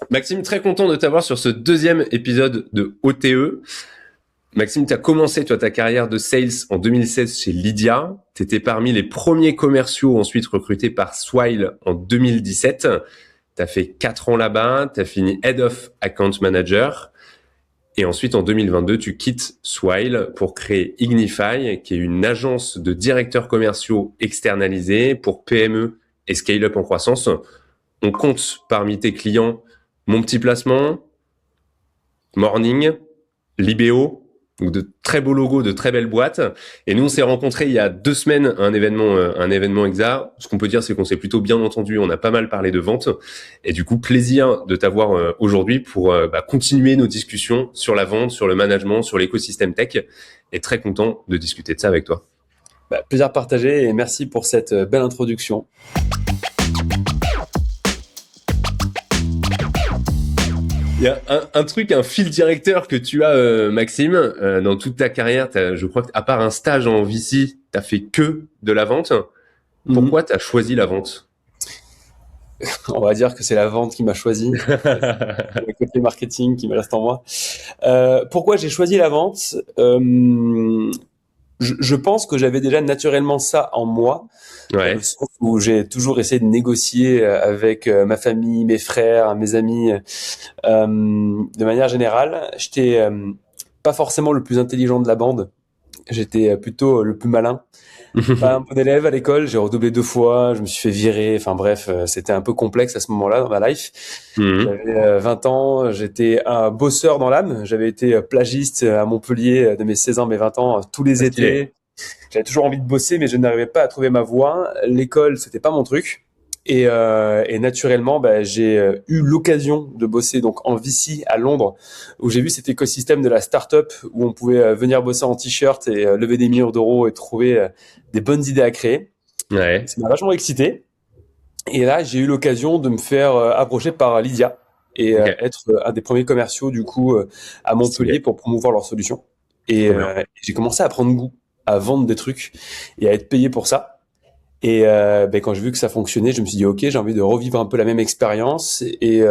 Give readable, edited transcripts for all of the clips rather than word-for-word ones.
Maxime, très content de t'avoir sur ce deuxième épisode de OTE. Maxime, tu as commencé ta carrière de sales en 2016 chez Lydia. Tu étais parmi les premiers commerciaux ensuite recrutés par Swile en 2017. Tu as fait 4 ans là-bas, tu as fini Head of Account Manager. Et ensuite, en 2022, tu quittes Swile pour créer Ignify, qui est une agence de directeurs commerciaux externalisés pour PME et scale-up en croissance. On compte parmi tes clients Mon Petit Placement, Morning, Libéo, donc de très beaux logos, de très belles boîtes. Et nous, on s'est rencontrés il y a 2 semaines à un événement EXA. Ce qu'on peut dire, c'est qu'on s'est plutôt bien entendu. On a pas mal parlé de vente. Et du coup, plaisir de t'avoir aujourd'hui pour continuer nos discussions sur la vente, sur le management, sur l'écosystème tech. Et très content de discuter de ça avec toi. Plaisir partagé et merci pour cette belle introduction. Il y a un truc, un fil directeur que tu as, Maxime, dans toute ta carrière. Je crois qu'à part un stage en VC, t'as fait que de la vente. Pourquoi t'as choisi la vente? On va dire que c'est la vente qui m'a choisi, le côté marketing qui me reste en moi. Pourquoi j'ai choisi la vente? Je pense que j'avais déjà naturellement ça en moi, dans Ouais. le sens où j'ai toujours essayé de négocier avec ma famille, mes frères, mes amis. De manière générale, j'étais pas forcément le plus intelligent de la bande. J'étais plutôt le plus malin. Pas un bon élève à l'école, j'ai redoublé 2 fois, je me suis fait virer. Enfin bref, c'était un peu complexe à ce moment-là dans ma life. Mhm. J'avais 20 ans, j'étais un bosseur dans l'âme. J'avais été plagiste à Montpellier de mes 16 ans, mes 20 ans, tous les Pas stylé. étés. J'avais toujours envie de bosser, mais je n'arrivais pas à trouver ma voie. L'école, c'était pas mon truc. Et naturellement, j'ai eu l'occasion de bosser donc en VC à Londres, où j'ai vu cet écosystème de la startup où on pouvait venir bosser en t-shirt et lever des millions d'euros et trouver des bonnes idées à créer. Ouais. Ça m'a vachement excité. Et là, j'ai eu l'occasion de me faire approcher par Lydia et Ok. être un des premiers commerciaux du coup à Montpellier Stylé. pour promouvoir leurs solutions. Et Trop bien. j'ai commencé à prendre goût à vendre des trucs et à être payé pour ça. Et quand j'ai vu que ça fonctionnait, je me suis dit ok, j'ai envie de revivre un peu la même expérience. Et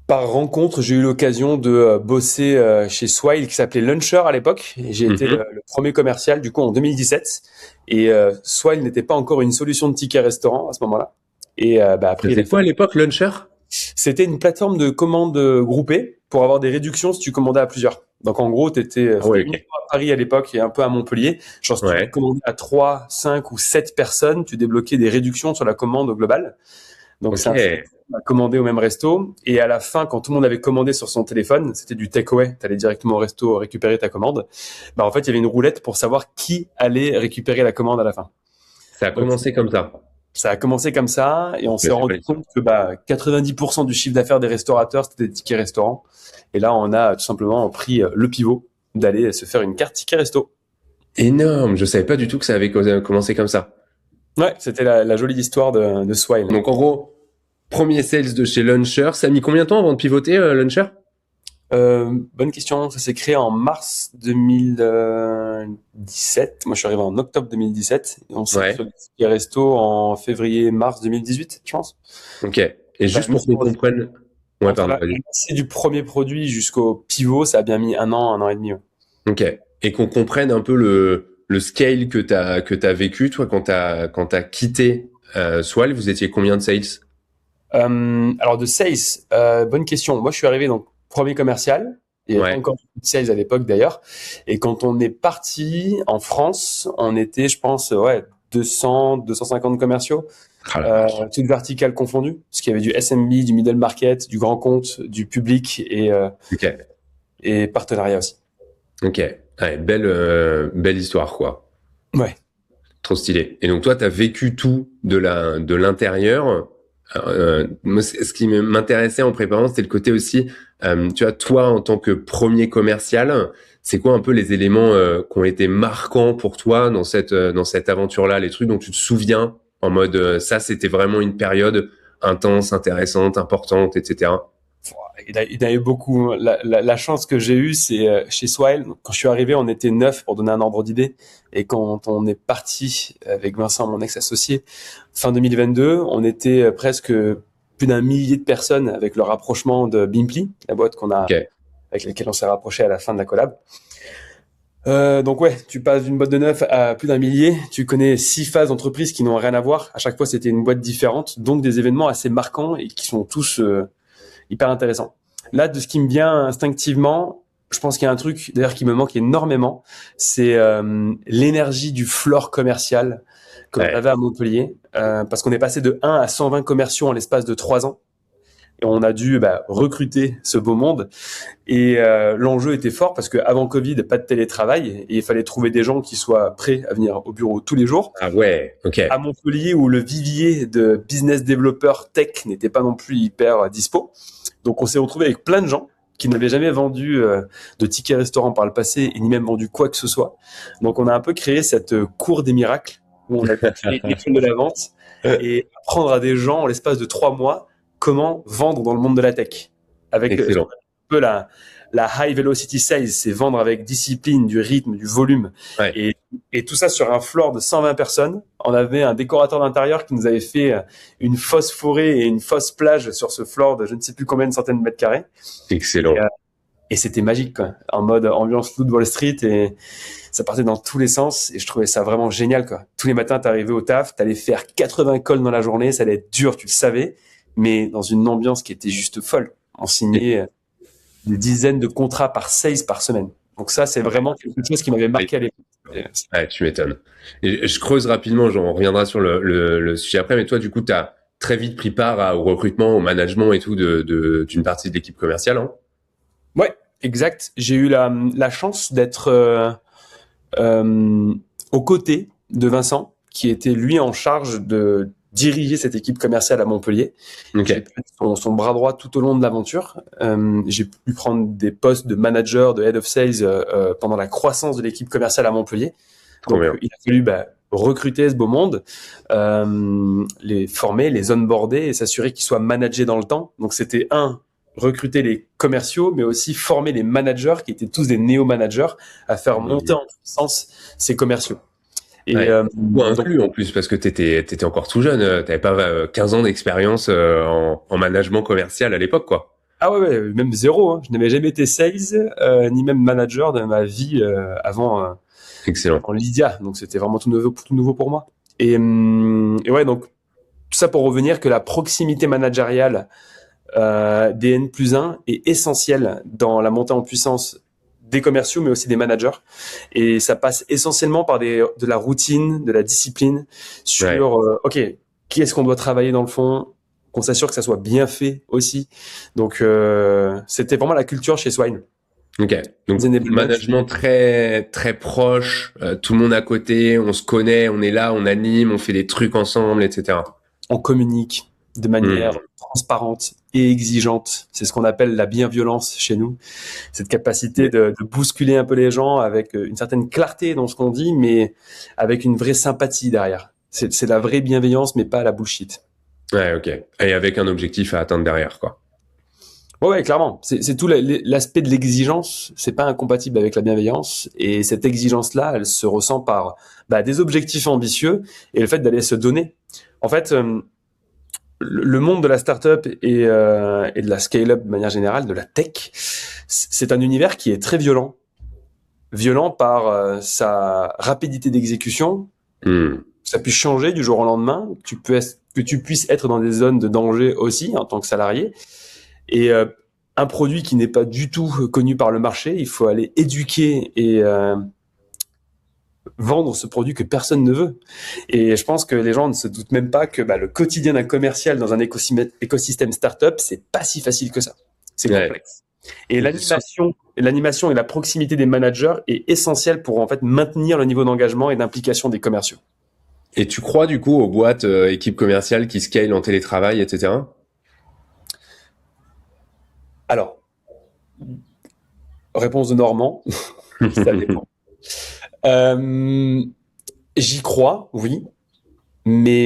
par rencontre, j'ai eu l'occasion de bosser chez Swile qui s'appelait Launcher à l'époque. Et j'ai été Mhm. le premier commercial du coup en 2017. Et Swile n'était pas encore une solution de ticket restaurant à ce moment-là. Et après, il a C'est quoi à fallu. l'époque, Launcher? C'était une plateforme de commande groupée pour avoir des réductions si tu commandais à plusieurs. Donc en gros, Ah c'était ouais, uniquement ok. à Paris à l'époque et un peu à Montpellier. Genre si tu Ouais. commandais à 3, 5 ou 7 personnes, tu débloquais des réductions sur la commande globale. Donc Ok. ça incitait à commander au même resto. Et à la fin, quand tout le monde avait commandé sur son téléphone, c'était du takeaway, tu allais directement au resto récupérer ta commande. En fait, il y avait une roulette pour savoir qui allait récupérer la commande à la fin. Ça a Donc commencé comme ça. ça a commencé comme ça et on Mais s'est c'est pas rendu l'histoire. compte que 90% du chiffre d'affaires des restaurateurs, c'était des tickets restaurants. Et là, on a tout simplement pris le pivot d'aller se faire une carte ticket resto. Énorme. Je savais pas du tout que ça avait commencé comme ça. Ouais, c'était la jolie histoire de Swile. Donc en gros, premier sales de chez Launcher. Ça a mis combien de temps avant de pivoter, Launcher? Bonne question. Ça s'est créé en mars 2017. Moi, je suis arrivé en octobre 2017. Et on s'est mis Ouais. sur le ticket resto en février-mars 2018, je pense. Ok. Et La juste pour mise qu'on en- comprenne. Ouais, Entre pardon, la vas-y. lancée du premier produit jusqu'au pivot, ça a bien mis un an et demi. Ouais. Ok. Et qu'on comprenne un peu le scale que t'as vécu, toi, quand t'as quitté, Swile, vous étiez combien de sales? Alors de sales, bonne question. Moi, je suis arrivé donc premier commercial. Il n'y avait pas Ouais. encore de sales à l'époque d'ailleurs. Et quand on est parti en France, on était, je pense, 200, 250 commerciaux, Ah la vache. toutes verticales confondues. Parce qu'il y avait du SMB, du middle market, du grand compte, du public Ok. et partenariat aussi. Ok. Ouais, belle histoire, quoi. Ouais. Trop stylé. Et donc toi, t'as vécu tout de l'intérieur. Moi, ce qui m'intéressait en préparant, c'était le côté aussi, tu vois, toi en tant que premier commercial, c'est quoi un peu les éléments qui ont été marquants pour toi dans cette aventure-là, les trucs dont tu te souviens en mode ça, c'était vraiment une période intense, intéressante, importante, etc. Il a eu beaucoup. La chance que j'ai eue, c'est chez Swile. Quand je suis arrivé, on était 9 pour donner un ordre d'idée. Et quand on est parti avec Vincent, mon ex-associé, fin 2022, on était presque plus d'un millier de personnes avec le rapprochement de Bimply, la boîte Ok. avec laquelle on s'est rapproché à la fin de la collab. Donc ouais, tu passes d'une boîte de 9 à plus d'un millier. Tu connais 6 phases d'entreprise qui n'ont rien à voir. À chaque fois, c'était une boîte différente, donc des événements assez marquants et qui sont tous hyper intéressants. Là, de ce qui me vient instinctivement, je pense qu'il y a un truc d'ailleurs qui me manque énormément, c'est l'énergie du floor commercial que l'on Ouais. avait à Montpellier, parce qu'on est passé de 1 à 120 commerciaux en l'espace de 3 ans. Et on a dû recruter ce beau monde. Et l'enjeu était fort parce qu'avant Covid, pas de télétravail et il fallait trouver des gens qui soient prêts à venir au bureau tous les jours. Ah ouais, ok. À Montpellier, où le vivier de business développeurs tech n'était pas non plus hyper dispo. Donc on s'est retrouvé avec plein de gens qui n'avaient jamais vendu de tickets restaurant par le passé et ni même vendu quoi que ce soit. Donc on a un peu créé cette cour des miracles où on a créé l'école de la vente et apprendre à des gens en l'espace de 3 mois comment vendre dans le monde de la tech. Avec ce qu'on Excellent. appelle un peu la high velocity sales, c'est vendre avec discipline, du rythme, du volume. Ouais. Et tout ça sur un floor de 120 personnes. On avait un décorateur d'intérieur qui nous avait fait une fausse forêt et une fausse plage sur ce floor de je ne sais plus combien de centaines de mètres carrés. Excellent. Et c'était magique, quoi. En mode ambiance Loup de Wall Street et ça partait dans tous les sens et je trouvais ça vraiment génial, quoi. Tous les matins, t'arrivais au taf, t'allais faire 80 calls dans la journée, ça allait être dur, tu le savais, mais dans une ambiance qui était juste folle. On signait des dizaines de contrats par sales par semaine. Donc ça, c'est vraiment quelque chose qui m'avait marqué à l'époque. Ouais, tu m'étonnes. Et je creuse rapidement, on reviendra sur le sujet après, mais toi, du coup, tu as très vite pris part au recrutement, au management et tout d'une partie de l'équipe commerciale, hein? Ouais, exact. J'ai eu la chance d'être aux côtés de Vincent, qui était lui en charge de diriger cette équipe commerciale à Montpellier. Ok. J'ai pu être son bras droit tout au long de l'aventure. J'ai pu prendre des postes de manager, de head of sales pendant la croissance de l'équipe commerciale à Montpellier. Trop Donc, bien. il a fallu recruter ce beau monde, les former, les onboarder et s'assurer qu'ils soient managés dans le temps. Donc, c'était recruter les commerciaux, mais aussi former les managers qui étaient tous des néo-managers à faire monter en puissance ces commerciaux. Et Ouais. Ou donc, inclus en plus, parce que t'étais encore tout jeune, t'avais pas 15 ans d'expérience en management commercial à l'époque, quoi. ah ouais, même zéro. Hein. Je n'avais jamais été sales ni même manager de ma vie avant Excellent. en Lydia. Donc c'était vraiment tout nouveau pour moi. Et ouais, donc tout ça pour revenir que la proximité managériale des N+1 est essentielle dans la montée en puissance des commerciaux, mais aussi des managers. Et ça passe essentiellement par de la routine, de la discipline sur, Ouais. OK, qui est-ce qu'on doit travailler dans le fond, qu'on s'assure que ça soit bien fait aussi. Donc, c'était vraiment la culture chez Swine. Ok. Donc, management très, très proche, tout le monde à côté, on se connaît, on est là, on anime, on fait des trucs ensemble, etc. On communique de manière transparente et exigeante. C'est ce qu'on appelle la bienviolence chez nous. Cette capacité de bousculer un peu les gens avec une certaine clarté dans ce qu'on dit, mais avec une vraie sympathie derrière. C'est la vraie bienveillance, mais pas la bullshit. Ouais, ok. Et avec un objectif à atteindre derrière, quoi. Ouais, clairement. C'est tout l'aspect de l'exigence. C'est pas incompatible avec la bienveillance. Et cette exigence-là, elle se ressent par des objectifs ambitieux et le fait d'aller se donner. En fait, le monde de la startup et de la scale-up de manière générale, de la tech, c'est un univers qui est très violent. Violent par sa rapidité d'exécution. Ça puisse changer du jour au lendemain, que tu puisses être dans des zones de danger aussi en tant que salarié. Et un produit qui n'est pas du tout connu par le marché, il faut aller éduquer et vendre ce produit que personne ne veut. Et je pense que les gens ne se doutent même pas que le quotidien d'un commercial dans un écosystème startup, c'est pas si facile que ça. C'est complexe. Et l'animation et la proximité des managers est essentielle pour en fait maintenir le niveau d'engagement et d'implication des commerciaux. Et tu crois du coup aux boîtes équipes commerciales qui scale en télétravail, etc. Alors, réponse de Normand, ça dépend. J'y crois, oui, mais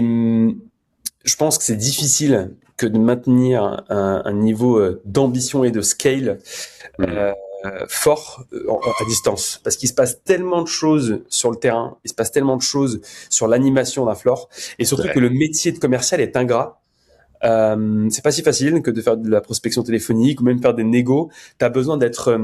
je pense que c'est difficile que de maintenir un niveau d'ambition et de scale fort à distance, parce qu'il se passe tellement de choses sur le terrain, il se passe tellement de choses sur l'animation d'un floor, et surtout que le métier de commercial est ingrat. C'est pas si facile que de faire de la prospection téléphonique ou même faire des négos. Tu as besoin d'être,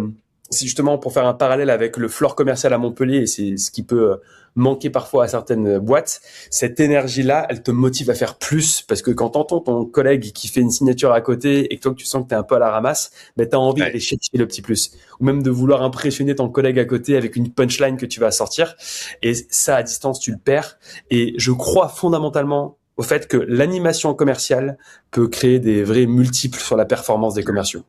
c'est justement pour faire un parallèle avec le floor commercial à Montpellier, et c'est ce qui peut manquer parfois à certaines boîtes. Cette énergie-là, elle te motive à faire plus parce que quand t'entends ton collègue qui fait une signature à côté et que toi que tu sens que t'es un peu à la ramasse, ben t'as envie d'aller chercher le petit plus ou même de vouloir impressionner ton collègue à côté avec une punchline que tu vas sortir. Et ça, à distance, tu le perds. Et je crois fondamentalement au fait que l'animation commerciale peut créer des vrais multiples sur la performance des commerciaux.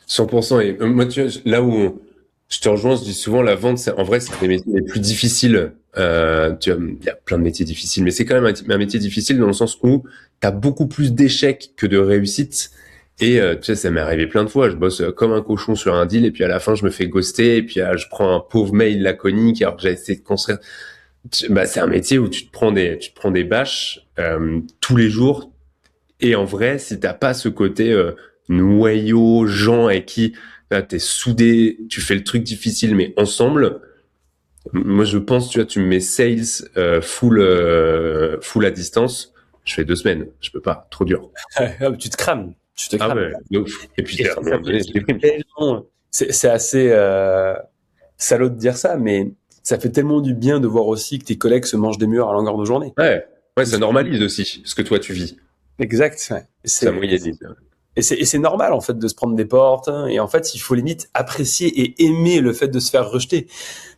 100%. Et moi, tu vois, là où je te rejoins, je dis souvent la vente, en vrai, c'est un des métiers les plus difficiles. Tu vois, il y a plein de métiers difficiles, mais c'est quand même un métier difficile dans le sens où tu as beaucoup plus d'échecs que de réussites. Et tu sais, ça m'est arrivé plein de fois. Je bosse comme un cochon sur un deal et puis à la fin, je me fais ghoster et puis je prends un pauvre mail laconique alors que j'ai essayé de construire. Bah, c'est un métier où tu te prends des bâches tous les jours. Et en vrai, si t'as pas ce côté noyau, gens avec qui t'es soudé, tu fais le truc difficile, mais ensemble. Moi, je pense, tu vois, tu me mets sales full à distance, je fais 2 semaines, je peux pas, trop dur. Tu te crames, tu te Ah crames. ouais. Et puis Et à un moment donné, je déprime. c'est assez salaud de dire ça, mais ça fait tellement du bien de voir aussi que tes collègues se mangent des murs à longueur de journée. Ouais, ça normalise aussi ce que toi tu vis. Exact. Ouais. Ça moyennise. Et c'est normal en fait de se prendre des portes. Et en fait, il faut limite apprécier et aimer le fait de se faire rejeter,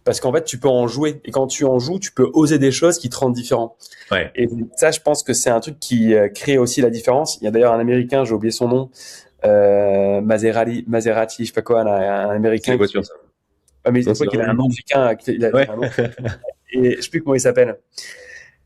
parce qu'en fait, tu peux en jouer. Et quand tu en joues, tu peux oser des choses qui te rendent différent. Ouais. Et ça, je pense que c'est un truc qui crée aussi la différence. Il y a d'ailleurs un Américain, j'ai oublié son nom, Maserati, je sais pas quoi, un C'est Américain. les voitures, ça. Mais Non, c'est c'est quoi qu'il a un nom africain, ouais. un nom. Et je sais plus comment il s'appelle.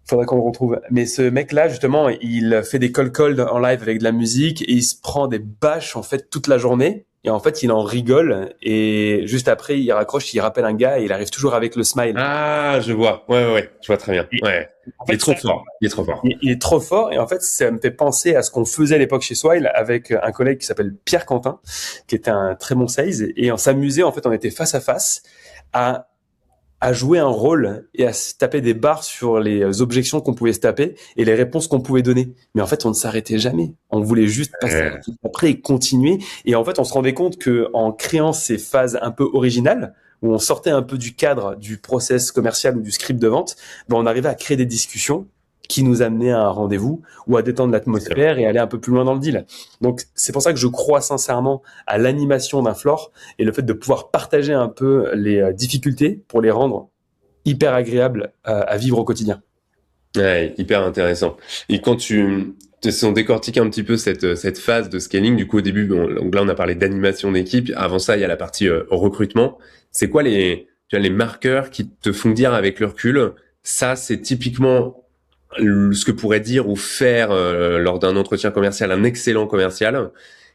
Faudrait qu'on le retrouve. Mais ce mec-là, justement, il fait des call calls en live avec de la musique et il se prend des bâches, en fait, toute la journée. Et en fait, il en rigole. Et juste après, il raccroche, il rappelle un gars et il arrive toujours avec le smile. Ah, je vois. Ouais. Je vois très bien. Et Ouais. en Il est fait, trop fort. Il est trop fort. il est trop fort. Et en fait, ça me fait penser à ce qu'on faisait à l'époque chez Swile avec un collègue qui s'appelle Pierre Quentin, qui était un très bon sales. Et on s'amusait, en fait, on était face à face à jouer un rôle et à se taper des barres sur les objections qu'on pouvait se taper et les réponses qu'on pouvait donner. Mais en fait, on ne s'arrêtait jamais. On voulait juste passer après et continuer. Et en fait, on se rendait compte que en créant ces phases un peu originales, où on sortait un peu du cadre du process commercial ou du script de vente, ben on arrivait à créer des discussions qui nous amenaient à un rendez-vous ou à détendre l'atmosphère et aller un peu plus loin dans le deal. Donc, c'est pour ça que je crois sincèrement à l'animation d'un floor et le fait de pouvoir partager un peu les difficultés pour les rendre hyper agréables à vivre au quotidien. Ouais, hyper intéressant. Et quand si on décortique un petit peu cette phase de scaling, du coup, au début, donc là, on a parlé d'animation d'équipe. Avant ça, il y a la partie recrutement. C'est quoi tu vois, les marqueurs qui te font dire avec le recul, ça, c'est typiquement ce que pourrait dire ou faire lors d'un entretien commercial un excellent commercial.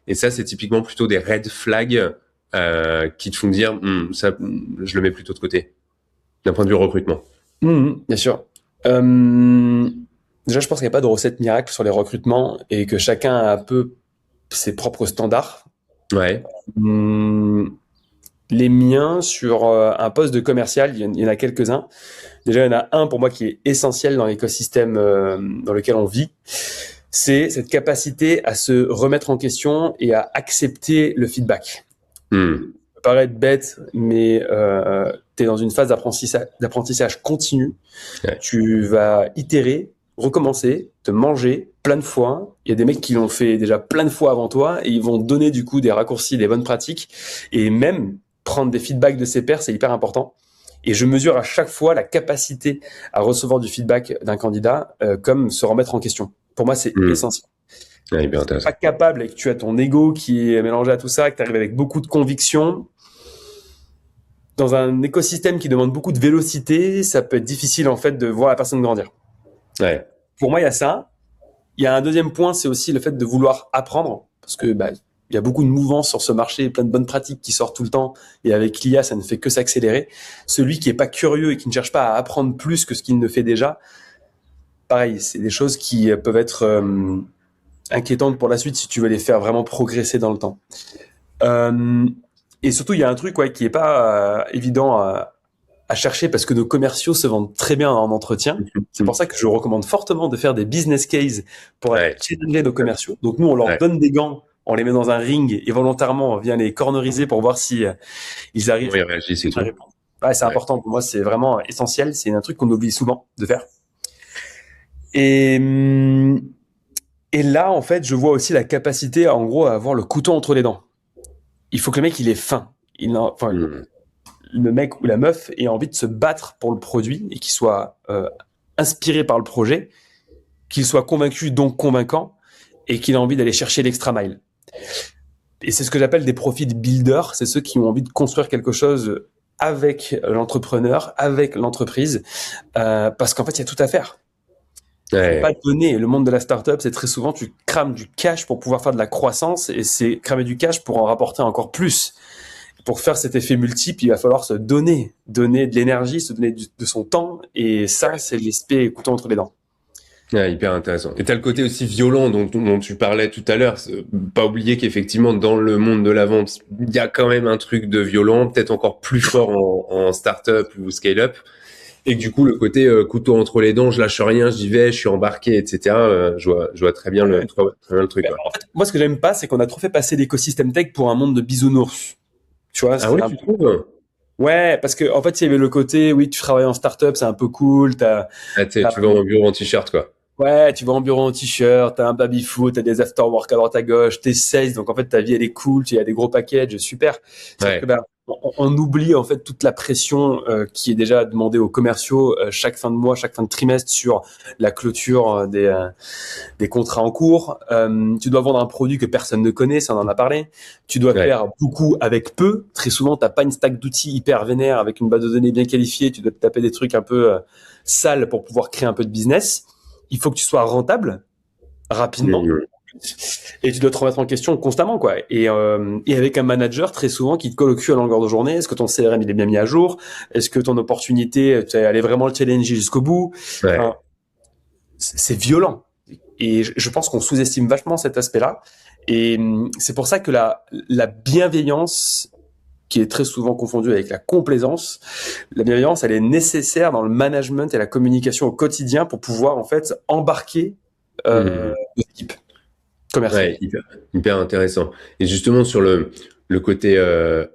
Et ça, c'est typiquement plutôt des red flags qui te font dire, ça, je le mets plutôt de côté, d'un point de vue recrutement. Bien sûr. Déjà, je pense qu'il n'y a pas de recette miracle sur les recrutements et que chacun a un peu ses propres standards. Ouais. Les miens sur un poste de commercial, il y en a quelques-uns. Déjà, il y en a un pour moi qui est essentiel dans l'écosystème dans lequel on vit. C'est cette capacité à se remettre en question et à accepter le feedback. Ça peut paraître bête, mais tu es dans une phase d'apprentissage continu. Ouais. Tu vas itérer, recommencer, te manger plein de fois. Il y a des mecs qui l'ont fait déjà plein de fois avant toi et ils vont donner du coup des raccourcis, des bonnes pratiques et même prendre des feedbacks de ses pairs, c'est hyper important. Et je mesure à chaque fois la capacité à recevoir du feedback d'un candidat comme se remettre en question. Pour moi, c'est essentiel. Ouais, bien si tu n'es pas capable et que tu as ton ego qui est mélangé à tout ça, que tu arrives avec beaucoup de conviction, dans un écosystème qui demande beaucoup de vélocité, ça peut être difficile en fait de voir la personne grandir. Ouais. Pour moi, il y a ça. Il y a un deuxième point, c'est aussi le fait de vouloir apprendre, parce que il y a beaucoup de mouvements sur ce marché, plein de bonnes pratiques qui sortent tout le temps, et avec l'IA, ça ne fait que s'accélérer. Celui qui est pas curieux et qui ne cherche pas à apprendre plus que ce qu'il ne fait déjà, pareil, c'est des choses qui peuvent être inquiétantes pour la suite si tu veux les faire vraiment progresser dans le temps. Et surtout, il y a un truc qui est pas évident à chercher parce que nos commerciaux se vendent très bien en entretien. C'est pour ça que je recommande fortement de faire des business cases pour Ouais. challenger nos commerciaux. Donc nous, on leur Ouais. donne des gants, on les met dans un ring et volontairement, on vient les corneriser pour voir si ils arrivent Comment ils réagissent et à tout. répondre. Ouais, c'est important pour moi, c'est vraiment essentiel. C'est un truc qu'on oublie souvent de faire. Et, et là, en fait, je vois aussi la capacité, en gros, à avoir le couteau entre les dents. Il faut que le mec, il ait faim. Enfin, le mec ou la meuf ait envie de se battre pour le produit et qu'il soit inspiré par le projet, qu'il soit convaincu, donc convaincant, et qu'il a envie d'aller chercher l'extra mile. Et c'est ce que j'appelle des profit builders, c'est ceux qui ont envie de construire quelque chose avec l'entrepreneur, avec l'entreprise, parce qu'en fait, il y a tout à faire. Ouais. Faut pas donner. Le monde de la startup, c'est très souvent, tu crames du cash pour pouvoir faire de la croissance, et c'est cramer du cash pour en rapporter encore plus. Pour faire cet effet multiple, il va falloir se donner de l'énergie, se donner de son temps, et ça, c'est l'aspect couteau entre les dents. Ouais, hyper intéressant. Et t'as le côté aussi violent dont tu parlais tout à l'heure. Pas oublier qu'effectivement, dans le monde de la vente, il y a quand même un truc de violent, peut-être encore plus fort en start-up ou scale-up. Et que du coup, le côté couteau entre les dents, je lâche rien, j'y vais, je suis embarqué, etc. Je vois très bien le truc. Ouais. En fait, moi, ce que j'aime pas, c'est qu'on a trop fait passer l'écosystème tech pour un monde de bisounours. Tu vois, Ah oui, tu trouves? Ouais, parce que en fait, il y avait le côté, oui, tu travailles en startup, c'est un peu cool, Ah, tu vas en bureau en t-shirt, quoi. ouais, tu vas en bureau en t-shirt, t'as un baby-foot, t'as des after-work à droite à gauche, t'es sales, donc en fait, ta vie, elle est cool, tu as des gros packages, super. Ouais. Que, on oublie en fait toute la pression qui est déjà demandée aux commerciaux chaque fin de mois, chaque fin de trimestre sur la clôture des contrats en cours. Tu dois vendre un produit que personne ne connaît, ça on en a parlé. Tu dois faire beaucoup avec peu. Très souvent, t'as pas une stack d'outils hyper vénère avec une base de données bien qualifiée. Tu dois te taper des trucs un peu sales pour pouvoir créer un peu de business. Il faut que tu sois rentable rapidement. Et tu dois te remettre en question constamment, quoi. Et avec un manager, très souvent, qui te colle au cul à longueur de journée. Est-ce que ton CRM, il est bien mis à jour? Est-ce que ton opportunité, tu es allé vraiment le challenger jusqu'au bout? Ouais. Enfin, c'est violent. Et je pense qu'on sous-estime vachement cet aspect-là. Et c'est pour ça que la bienveillance, qui est très souvent confondue avec la complaisance, la bienveillance, elle est nécessaire dans le management et la communication au quotidien pour pouvoir, en fait, embarquer l'équipe commerciale. Ouais, hyper intéressant. Et justement, sur le côté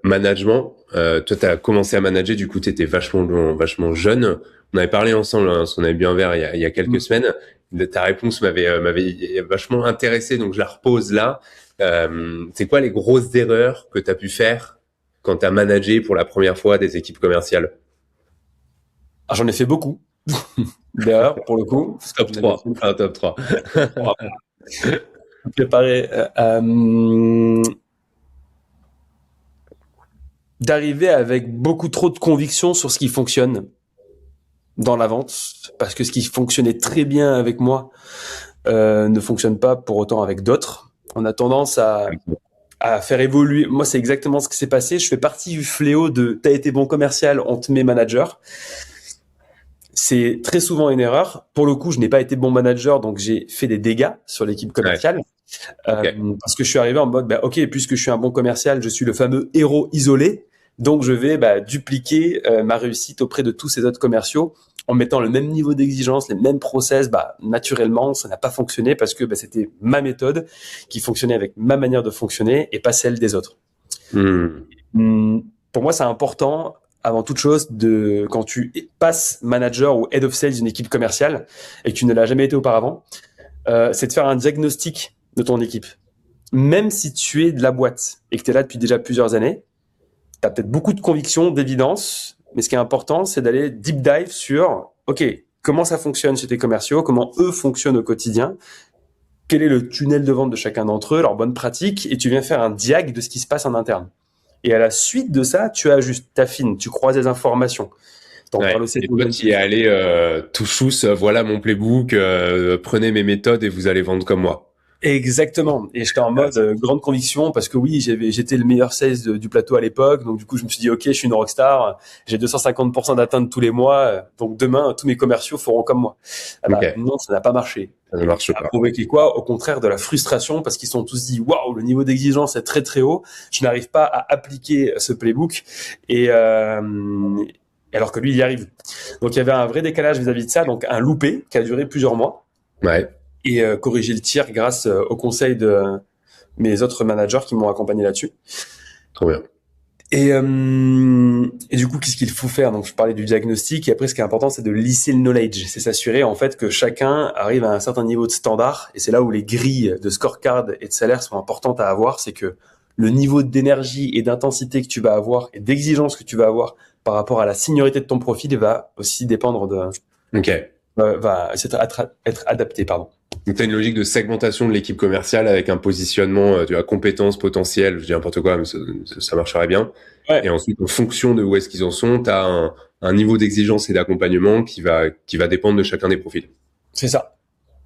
management, toi, tu as commencé à manager, du coup, tu étais vachement jeune. On avait parlé ensemble, hein, parce qu'on avait bu un verre il y a quelques semaines. Ta réponse m'avait vachement intéressé, donc je la repose là. C'est quoi les grosses erreurs que tu as pu faire quand tu as managé pour la première fois des équipes commerciales? Ah, j'en ai fait beaucoup, d'erreurs, pour le coup. Top 3. Un top 3. Préparer, d'arriver avec beaucoup trop de conviction sur ce qui fonctionne dans la vente, parce que ce qui fonctionnait très bien avec moi ne fonctionne pas pour autant avec d'autres. On a tendance à faire évoluer. Moi, c'est exactement ce qui s'est passé. Je fais partie du fléau de t'as été bon commercial, on te met manager. C'est très souvent une erreur. Pour le coup, je n'ai pas été bon manager, donc j'ai fait des dégâts sur l'équipe commerciale. Parce que je suis arrivé en mode, ok, puisque je suis un bon commercial, je suis le fameux héros isolé, donc je vais dupliquer ma réussite auprès de tous ces autres commerciaux en mettant le même niveau d'exigence, les mêmes process. Naturellement, ça n'a pas fonctionné parce que c'était ma méthode qui fonctionnait avec ma manière de fonctionner et pas celle des autres. Pour moi, c'est important, avant toute chose, quand tu passes manager ou head of sales d'une équipe commerciale et que tu ne l'as jamais été auparavant, c'est de faire un diagnostic de ton équipe. Même si tu es de la boîte et que tu es là depuis déjà plusieurs années, tu as peut-être beaucoup de convictions, d'évidence, mais ce qui est important, c'est d'aller deep dive sur, ok, comment ça fonctionne chez tes commerciaux, comment eux fonctionnent au quotidien, quel est le tunnel de vente de chacun d'entre eux, leurs bonnes pratiques, et tu viens faire un diag de ce qui se passe en interne. Et à la suite de ça, tu ajustes, t'affines, tu croises des informations. Et toi, tu y es allé tout chousse, voilà mon playbook, prenez mes méthodes et vous allez vendre comme moi. Exactement. Et j'étais en mode grande conviction parce que oui, j'étais le meilleur sales du plateau à l'époque. Donc du coup, je me suis dit, ok, je suis une rockstar. J'ai 250% d'atteinte tous les mois. Donc demain, tous mes commerciaux feront comme moi. Non, ça n'a pas marché. Ça ne marche pas. Ça a provoqué quoi? Au contraire, de la frustration parce qu'ils se sont tous dit, waouh, le niveau d'exigence est très très haut. Je n'arrive pas à appliquer ce playbook. Et alors que lui, il y arrive. Donc, il y avait un vrai décalage vis-à-vis de ça, donc un loupé qui a duré plusieurs mois, Ouais, et corriger le tir grâce au conseil de mes autres managers qui m'ont accompagné là-dessus. trop bien. Et du coup, qu'est-ce qu'il faut faire? Donc, je parlais du diagnostic. Et après, ce qui est important, c'est de lisser le knowledge. C'est s'assurer, en fait, que chacun arrive à un certain niveau de standard. Et c'est là où les grilles de scorecard et de salaire sont importantes à avoir. C'est que le niveau d'énergie et d'intensité que tu vas avoir et d'exigence que tu vas avoir par rapport à la seniorité de ton profil va aussi dépendre Ok. va être adapté, pardon. Donc, tu as une logique de segmentation de l'équipe commerciale avec un positionnement, tu vois, compétences potentielles, je dis n'importe quoi, mais ça marcherait bien. Ouais, Et ensuite, en fonction de où est-ce qu'ils en sont, tu as un niveau d'exigence et d'accompagnement qui va dépendre de chacun des profils. c'est ça.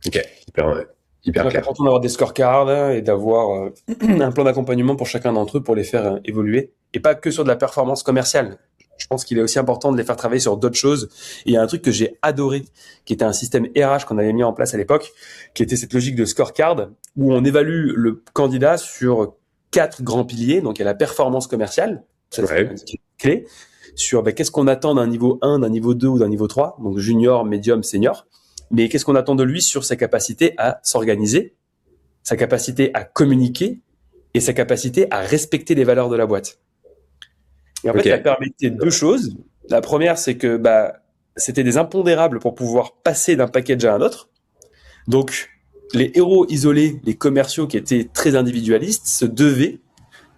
Ok, hyper Donc, c'est clair. important d'avoir des scorecards et d'avoir un plan d'accompagnement pour chacun d'entre eux pour les faire évoluer. Et pas que sur de la performance commerciale. Je pense qu'il est aussi important de les faire travailler sur d'autres choses. Et il y a un truc que j'ai adoré, qui était un système RH qu'on avait mis en place à l'époque, qui était cette logique de scorecard, où on évalue le candidat sur 4 grands piliers. Donc, il y a la performance commerciale, ça c'est Ouais. une clé, sur qu'est-ce qu'on attend d'un niveau 1, d'un niveau 2 ou d'un niveau 3, donc junior, médium, senior. Mais qu'est-ce qu'on attend de lui sur sa capacité à s'organiser, sa capacité à communiquer et sa capacité à respecter les valeurs de la boîte. Et en fait, Ok. ça permettait deux choses. La première, c'est que c'était des impondérables pour pouvoir passer d'un package à un autre. Donc, les héros isolés, les commerciaux qui étaient très individualistes, se devaient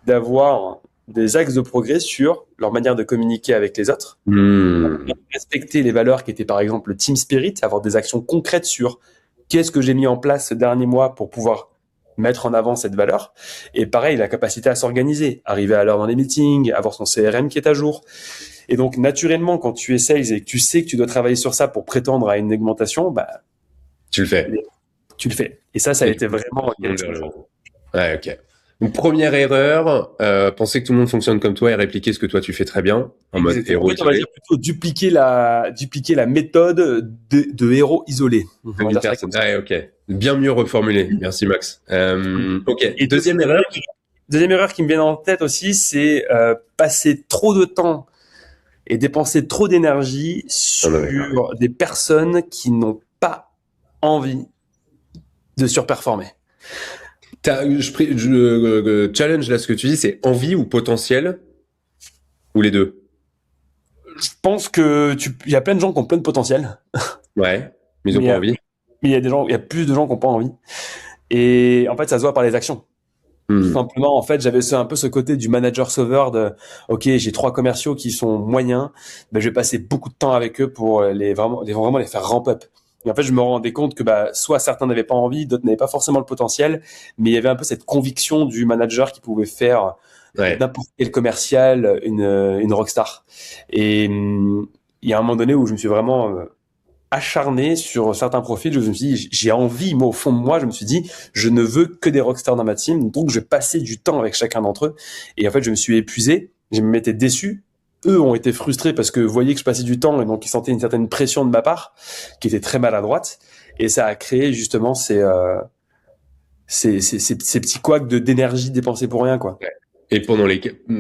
d'avoir des axes de progrès sur leur manière de communiquer avec les autres, Hmm. respecter les valeurs qui étaient par exemple le team spirit, avoir des actions concrètes sur qu'est-ce que j'ai mis en place ce dernier mois pour pouvoir mettre en avant cette valeur. Et pareil, la capacité à s'organiser, arriver à l'heure dans les meetings, avoir son CRM qui est à jour. Et donc, naturellement, quand tu es sales et que tu sais que tu dois travailler sur ça pour prétendre à une augmentation, Tu le fais. tu le fais. Et ça a Et du été coup, vraiment tout le monde, ouais, ok. Une première erreur, penser que tout le monde fonctionne comme toi et répliquer ce que toi tu fais très bien, en mode exactement. En héros fait, on va isolé. dire plutôt dupliquer la méthode de héros isolés. On va 2000 dire ça comme personnes. ça. Ouais, ok. Bien mieux reformulé. Merci Max. Ok. Et deuxième erreur qui me vient en tête aussi, c'est passer trop de temps et dépenser trop d'énergie On avait parlé. sur des personnes qui n'ont pas envie de surperformer. Challenge là ce que tu dis, c'est envie ou potentiel ou les deux. Je pense que il y a plein de gens qui ont plein de potentiel, Ouais, mais ils ont mais pas envie. il y a plus de gens qui n'ont pas envie. Et en fait, ça se voit par les actions. Tout Hmm. simplement, en fait, j'avais un peu ce côté du manager sauveur de, OK, j'ai 3 commerciaux qui sont moyens, je vais passer beaucoup de temps avec eux pour vraiment les faire ramp up. Et en fait, je me rendais compte que soit certains n'avaient pas envie, d'autres n'avaient pas forcément le potentiel, mais il y avait un peu cette conviction du manager qui pouvait faire de Ouais. n'importe quel commercial une rockstar. Et il y a un moment donné où je me suis vraiment acharné sur certains profils. Je me suis dit, j'ai envie, moi, au fond de moi, je me suis dit, je ne veux que des rockstars dans ma team, donc je vais passer du temps avec chacun d'entre eux. Et en fait, je me suis épuisé, je me m'étais déçu. Eux ont été frustrés parce que voyaient que je passais du temps et donc ils sentaient une certaine pression de ma part, qui était très maladroite. Et ça a créé justement ces petits couacs d'énergie dépensée pour rien, quoi. Et pendant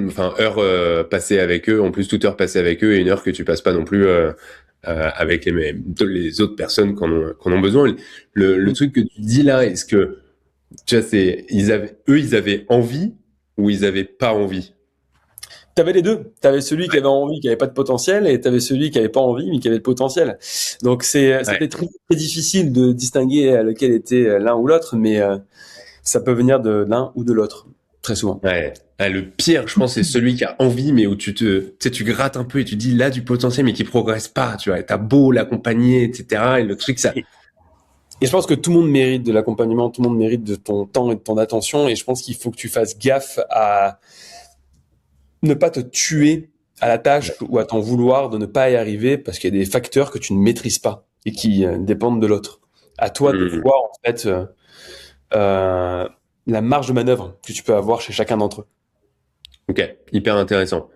enfin, heures passées avec eux, en plus toute heure passée avec eux et une heure que tu passes pas non plus avec les autres personnes qui en ont besoin. Le truc que tu dis là, est-ce que tu vois, ils avaient envie ou ils avaient pas envie? T'avais les deux. T'avais celui qui avait envie, qui avait pas de potentiel, et t'avais celui qui avait pas envie, mais qui avait de potentiel. Donc Ouais. c'était très, très difficile de distinguer lequel était l'un ou l'autre, mais ça peut venir de l'un ou de l'autre, très souvent. Ouais. Ah, le pire, je pense, c'est celui qui a envie, mais où tu sais, tu grattes un peu et tu dis, là, du potentiel, mais qui progresse pas, tu vois. Et t'as beau l'accompagner, etc. Et le truc, ça. Et, et je pense que tout le monde mérite de l'accompagnement, tout le monde mérite de ton temps et de ton attention, et je pense qu'il faut que tu fasses gaffe à ne pas te tuer à la tâche ou à t'en vouloir de ne pas y arriver, parce qu'il y a des facteurs que tu ne maîtrises pas et qui dépendent de l'autre. À toi de Hmm. voir en fait euh, la marge de manœuvre que tu peux avoir chez chacun d'entre eux. Ok, hyper intéressant.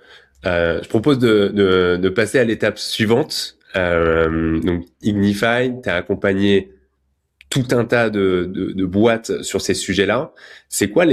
Je propose de passer à l'étape suivante. Donc, Ignify, t'as accompagné tout un tas de boîtes sur ces sujets-là. C'est quoi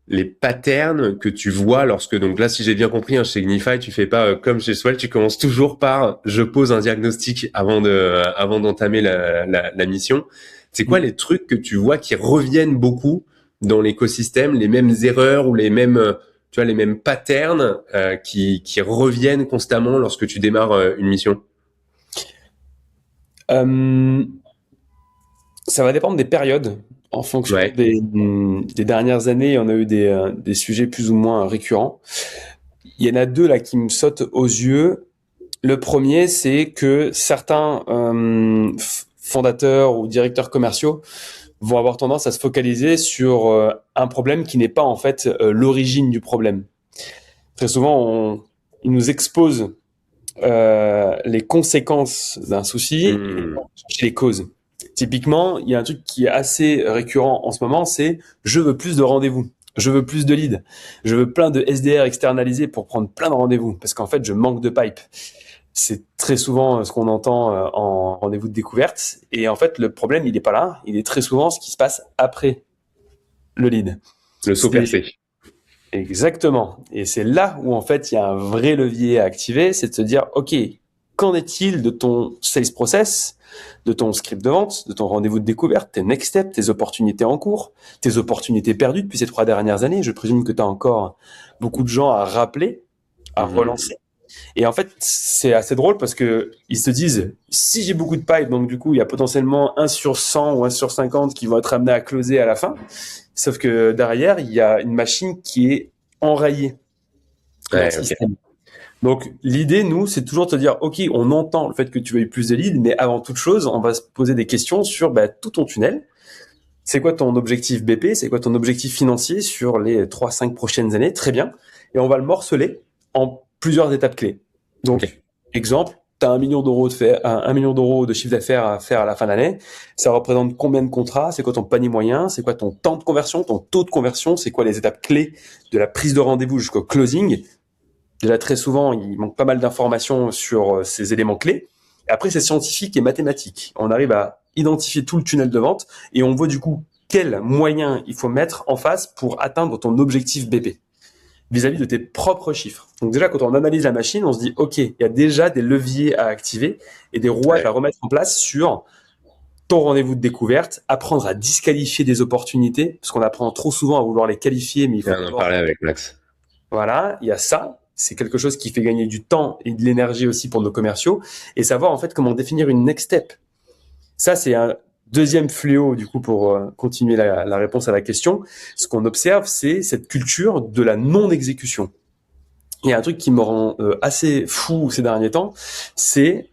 les patterns que tu vois lorsque, donc là, si j'ai bien compris, chez Ignify, tu fais pas comme chez Swell, tu commences toujours par je pose un diagnostic avant d'entamer la mission. C'est quoi les trucs que tu vois qui reviennent beaucoup dans l'écosystème, les mêmes erreurs ou les mêmes, tu vois, les mêmes patterns qui reviennent constamment lorsque tu démarres une mission? Ça va dépendre des périodes. En fonction Ouais. des dernières années, on a eu des sujets plus ou moins récurrents. Il y en a deux là qui me sautent aux yeux. Le premier, c'est que certains fondateurs ou directeurs commerciaux vont avoir tendance à se focaliser sur un problème qui n'est pas en fait l'origine du problème. Très souvent, ils nous exposent les conséquences d'un souci et chercher les causes. Typiquement, il y a un truc qui est assez récurrent en ce moment, c'est je veux plus de rendez-vous, je veux plus de leads, je veux plein de SDR externalisés pour prendre plein de rendez-vous parce qu'en fait, je manque de pipe. C'est très souvent ce qu'on entend en rendez-vous de découverte. Et en fait, le problème, il n'est pas là. Il est très souvent ce qui se passe après le lead. Le saut percé. Exactement. Et c'est là où, en fait, il y a un vrai levier à activer. C'est de se dire, OK, qu'en est-il de ton sales process, de ton script de vente, de ton rendez-vous de découverte, tes next steps, tes opportunités en cours, tes opportunités perdues depuis ces 3 dernières années? Je présume que tu as encore beaucoup de gens à rappeler, à relancer. Et en fait, c'est assez drôle parce que ils se disent, si j'ai beaucoup de pipe, donc du coup, il y a potentiellement 1 sur 100 ou 1 sur 50 qui vont être amenés à closer à la fin. Sauf que derrière, il y a une machine qui est enrayée dans le système. Donc, l'idée, nous, c'est toujours de te dire, OK, on entend le fait que tu veuilles plus de leads, mais avant toute chose, on va se poser des questions sur tout ton tunnel. C'est quoi ton objectif BP? C'est quoi ton objectif financier sur les 3-5 prochaines années? Très bien. Et on va le morceler en plusieurs étapes clés. Donc, exemple, tu as 1 million d'euros de chiffre d'affaires à faire à la fin de l'année. Ça représente combien de contrats? C'est quoi ton panier moyen? C'est quoi ton temps de conversion, ton taux de conversion? C'est quoi les étapes clés de la prise de rendez-vous jusqu'au closing? Déjà, très souvent, il manque pas mal d'informations sur ces éléments clés. Et après, c'est scientifique et mathématique. On arrive à identifier tout le tunnel de vente et on voit du coup quels moyens il faut mettre en face pour atteindre ton objectif BP vis-à-vis de tes propres chiffres. Donc déjà, quand on analyse la machine, on se dit, OK, il y a déjà des leviers à activer et des rouages à remettre en place sur ton rendez-vous de découverte, apprendre à disqualifier des opportunités, parce qu'on apprend trop souvent à vouloir les qualifier, mais il faut en parler avec Max. Voilà, il y a ça. C'est quelque chose qui fait gagner du temps et de l'énergie aussi pour nos commerciaux et savoir en fait comment définir une next step. Ça, c'est un deuxième fléau du coup pour continuer la réponse à la question. Ce qu'on observe, c'est cette culture de la non-exécution. Il y a un truc qui me rend assez fou ces derniers temps, c'est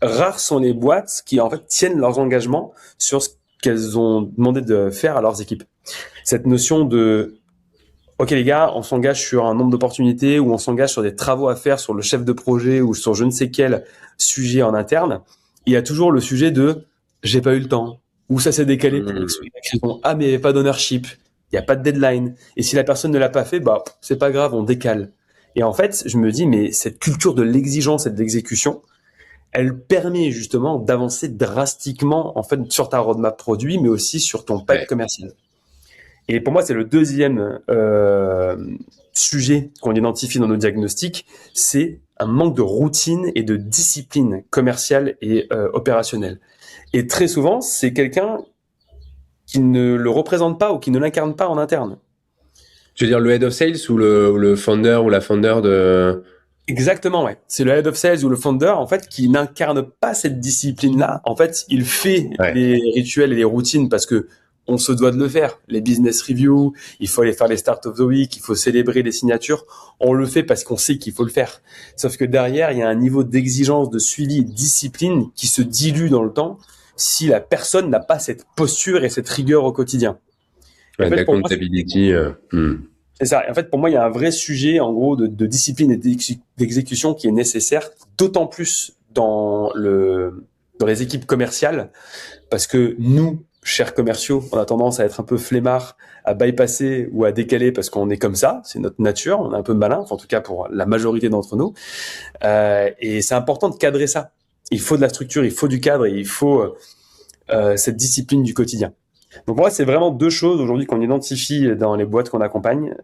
rares sont les boîtes qui en fait tiennent leurs engagements sur ce qu'elles ont demandé de faire à leurs équipes. Cette notion de OK les gars, on s'engage sur un nombre d'opportunités ou on s'engage sur des travaux à faire sur le chef de projet ou sur je ne sais quel sujet en interne. Il y a toujours le sujet de j'ai pas eu le temps ou ça s'est décalé pour ah mais il n'y avait pas d'ownership, il n'y a pas de deadline et si la personne ne l'a pas fait, c'est pas grave, on décale. Et en fait, je me dis mais cette culture de l'exigence et de l'exécution, elle permet justement d'avancer drastiquement en fait sur ta roadmap produit mais aussi sur ton pipe commercial. Et pour moi, c'est le deuxième sujet qu'on identifie dans nos diagnostics, c'est un manque de routine et de discipline commerciale et opérationnelle. Et très souvent, c'est quelqu'un qui ne le représente pas ou qui ne l'incarne pas en interne. Tu veux dire le head of sales ou le founder ou la founder de... Exactement, ouais. C'est le head of sales ou le founder, en fait, qui n'incarne pas cette discipline-là. En fait, il fait les rituels et les routines parce que on se doit de le faire. Les business reviews, il faut aller faire les start of the week, il faut célébrer les signatures. On le fait parce qu'on sait qu'il faut le faire. Sauf que derrière, il y a un niveau d'exigence, de suivi et de discipline qui se dilue dans le temps si la personne n'a pas cette posture et cette rigueur au quotidien. En fait, l'accountability. C'est ça. Et en fait, pour moi, il y a un vrai sujet, en gros, de discipline et d'exécution qui est nécessaire, d'autant plus dans les équipes commerciales, parce que nous, chers commerciaux, on a tendance à être un peu flemmards, à bypasser ou à décaler parce qu'on est comme ça, c'est notre nature, on est un peu malin, enfin, en tout cas pour la majorité d'entre nous. Et c'est important de cadrer ça. Il faut de la structure, il faut du cadre et il faut cette discipline du quotidien. Donc pour moi, c'est vraiment deux choses aujourd'hui qu'on identifie dans les boîtes qu'on accompagne.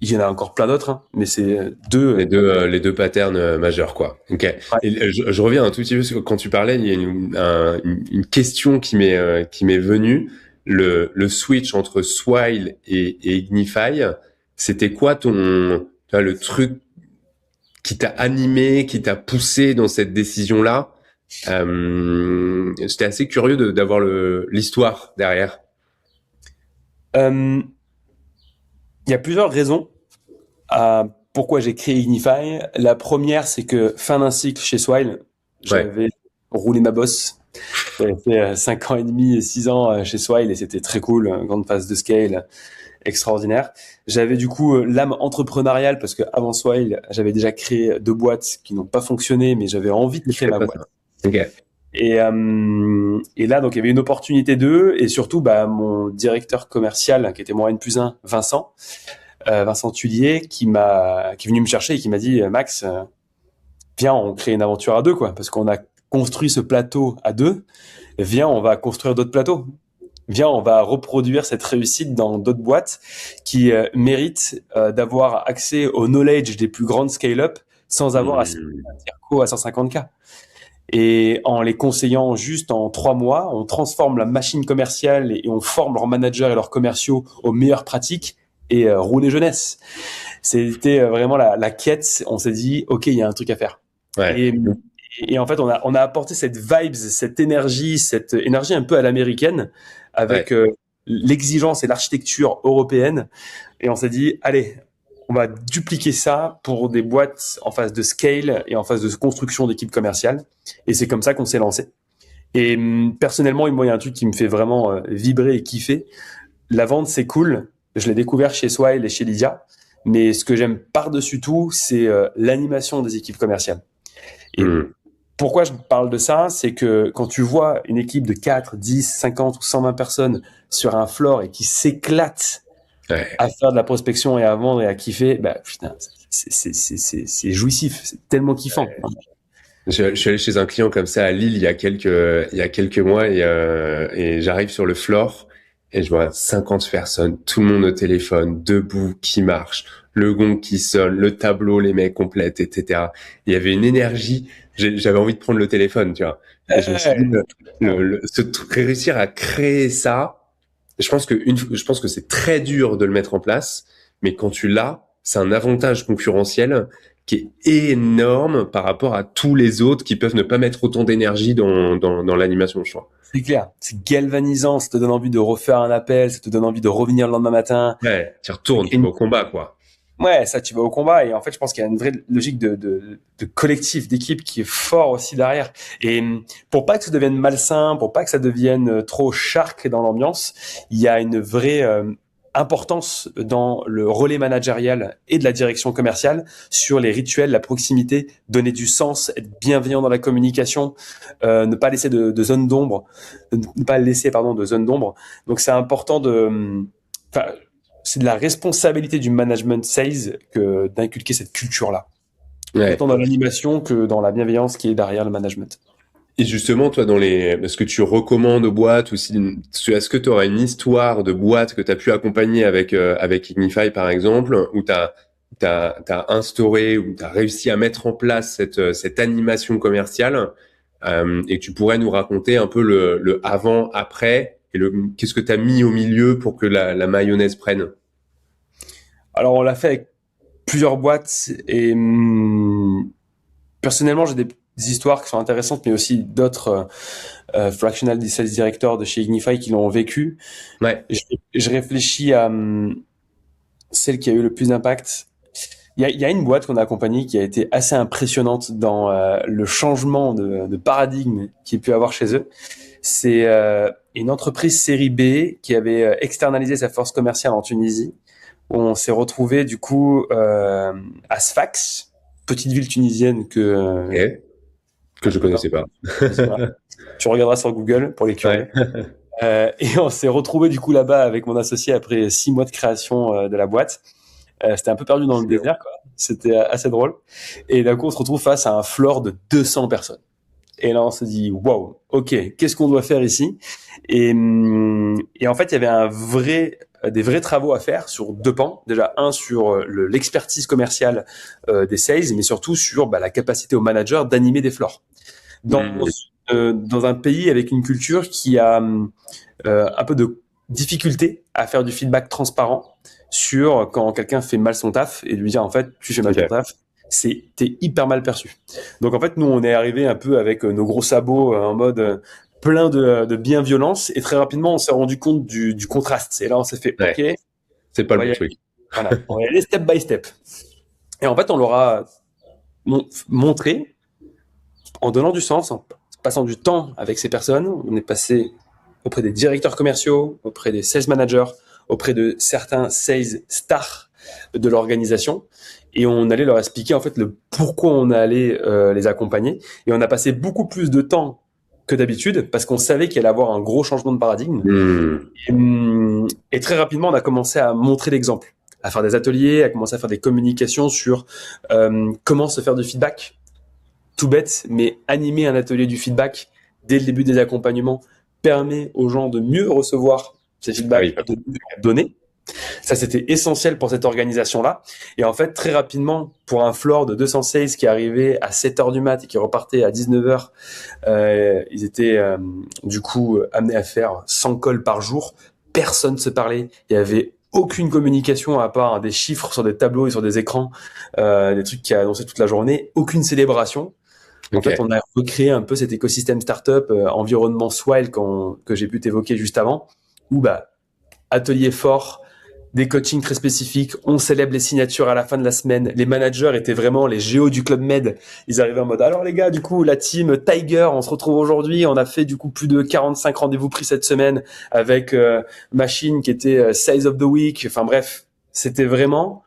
Il y en a encore plein d'autres, hein, mais c'est deux. Les deux patterns majeurs, quoi. Ok. Ouais. Et je reviens un tout petit peu parce que quand tu parlais, il y a une question qui m'est venue. Le switch entre Swile et Ignify, c'était quoi tu vois, le truc qui t'a animé, qui t'a poussé dans cette décision-là? J'étais assez curieux d'avoir l'histoire derrière. Il y a plusieurs raisons à pourquoi j'ai créé Ignify. La première, c'est que fin d'un cycle chez Swile, Ouais. j'avais roulé ma bosse. J'avais fait 5 ans et demi et 6 ans chez Swile et c'était très cool, une grande phase de scale extraordinaire. J'avais du coup l'âme entrepreneuriale parce que avant Swile, j'avais déjà créé 2 boîtes qui n'ont pas fonctionné, mais j'avais envie de Je créer fais ma pas boîte. ça. Ok. Et là, donc, il y avait une opportunité d'eux, et surtout, bah, mon directeur commercial, qui était mon N+1, Vincent Tullier, qui est venu me chercher et qui m'a dit, Max, viens, on crée une aventure à deux, quoi, parce qu'on a construit ce plateau à deux. Viens, on va construire d'autres plateaux. Viens, on va reproduire cette réussite dans d'autres boîtes qui méritent d'avoir accès au knowledge des plus grandes scale-up sans avoir à se Hmm. faire un circo à 150K. Et en les conseillant juste en 3 mois, on transforme la machine commerciale et on forme leurs managers et leurs commerciaux aux meilleures pratiques et rouler jeunesse. C'était vraiment la quête. On s'est dit, OK, il y a un truc à faire. Ouais. Et, et en fait, on a apporté cette vibes, cette énergie un peu à l'américaine Ouais. avec l'exigence et l'architecture européenne. Et on s'est dit, allez, on va dupliquer ça pour des boîtes en phase de scale et en phase de construction d'équipes commerciales. Et c'est comme ça qu'on s'est lancé. Et personnellement, moi, il y a un truc qui me fait vraiment vibrer et kiffer. La vente, c'est cool. Je l'ai découvert chez Swile et chez Lydia. Mais ce que j'aime par-dessus tout, c'est l'animation des équipes commerciales. Et Hmm. pourquoi je parle de ça, c'est que quand tu vois une équipe de 4, 10, 50 ou 120 personnes sur un floor et qui s'éclate Ouais. à faire de la prospection et à vendre et à kiffer, bah putain, c'est jouissif, c'est tellement kiffant. Je suis allé chez un client comme ça à Lille il y a quelques mois et j'arrive sur le floor et je vois 50 personnes, tout le monde au téléphone, debout, qui marche, le gong qui sonne, le tableau, les mecs complètent, etc. Il y avait une énergie, j'avais envie de prendre le téléphone, tu vois. Et je me suis dit, réussir à créer ça, je pense que c'est très dur de le mettre en place, mais quand tu l'as, c'est un avantage concurrentiel qui est énorme par rapport à tous les autres qui peuvent ne pas mettre autant d'énergie dans l'animation, je crois. C'est clair, c'est galvanisant, ça te donne envie de refaire un appel, ça te donne envie de revenir le lendemain matin. Ouais, tu retournes, tu vas au combat, quoi. Ouais, ça, tu vas au combat. Et en fait, je pense qu'il y a une vraie logique de collectif, d'équipe qui est fort aussi derrière. Et pour pas que ça devienne malsain, pour pas que ça devienne trop shark dans l'ambiance, il y a une vraie importance dans le relais managérial et de la direction commerciale sur les rituels, la proximité, donner du sens, être bienveillant dans la communication, ne pas laisser de zone d'ombre, ne pas laisser, pardon, de zone d'ombre. Donc, c'est important enfin, c'est de la responsabilité du management sales que d'inculquer cette culture-là. Ouais. Autant dans l'animation que dans la bienveillance qui est derrière le management. Et justement, toi, est-ce que tu recommandes aux boîtes ou est-ce que tu auras une histoire de boîte que tu as pu accompagner avec Ignify, par exemple, où t'as instauré, ou t'as réussi à mettre en place cette animation commerciale, et que tu pourrais nous raconter un peu le avant, après, et qu'est-ce que tu as mis au milieu pour que la mayonnaise prenne? Alors, on l'a fait avec plusieurs boîtes et personnellement, j'ai des histoires qui sont intéressantes, mais aussi d'autres fractional sales directors de chez Ignify qui l'ont vécu. Ouais. Je réfléchis à celle qui a eu le plus d'impact. Il y a une boîte qu'on a accompagnée qui a été assez impressionnante dans le changement de paradigme qu'il y a pu avoir chez eux. C'est une entreprise série B qui avait externalisé sa force commerciale en Tunisie. Où on s'est retrouvé du coup à Sfax, petite ville tunisienne Ok. Que je connaissais pas. voilà. Tu regarderas sur Google pour les Ouais. curieux. Et on s'est retrouvé du coup là-bas avec mon associé après 6 mois de création de la boîte. C'était un peu perdu dans le désert, quoi. C'était assez drôle. Et d'un coup, on se retrouve face à un floor de 200 personnes. Et là, on se dit, wow, ok, qu'est-ce qu'on doit faire ici? Et en fait, il y avait des vrais travaux à faire sur deux pans. Déjà, un sur l'expertise commerciale des sales, mais surtout sur la capacité au manager d'animer des floors. Dans un pays avec une culture qui a un peu de difficulté à faire du feedback transparent sur quand quelqu'un fait mal son taf et lui dire en fait tu fais mal ton taf, t'es hyper mal perçu. Donc en fait nous on est arrivé un peu avec nos gros sabots en mode plein de bienviolence et très rapidement on s'est rendu compte du contraste et là on s'est fait ok, c'est pas le bon truc. Voilà, on va y aller step by step. Et en fait on leur a montré en donnant du sens, en passant du temps avec ces personnes. On est passé auprès des directeurs commerciaux, auprès des sales managers, auprès de certains sales stars de l'organisation. Et on allait leur expliquer en fait le pourquoi on allait les accompagner. Et on a passé beaucoup plus de temps que d'habitude parce qu'on savait qu'il allait avoir un gros changement de paradigme. Et très rapidement, on a commencé à montrer l'exemple, à faire des ateliers, à commencer à faire des communications sur comment se faire du feedback. Tout bête, mais animer un atelier du feedback dès le début des accompagnements permet aux gens de mieux recevoir ces feedbacks, de mieux donner. Ça, c'était essentiel pour cette organisation-là. Et en fait, très rapidement, pour un floor de 200 sales qui arrivait à 7h du mat et qui repartait à 19h, ils étaient du coup amenés à faire 100 calls par jour. Personne ne se parlait. Il y avait aucune communication à part des chiffres sur des tableaux et sur des écrans, des trucs qui annonçaient toute la journée. Aucune célébration. En fait, on a recréé un peu cet écosystème startup, environnement Swile que j'ai pu t'évoquer juste avant, où atelier fort, des coachings très spécifiques, on célèbre les signatures à la fin de la semaine. Les managers étaient vraiment les géos du Club Med. Ils arrivaient en mode, alors les gars, du coup, la team Tiger, on se retrouve aujourd'hui. On a fait du coup plus de 45 rendez-vous pris cette semaine avec Machine qui était Sales of the Week. Enfin bref, c'était vraiment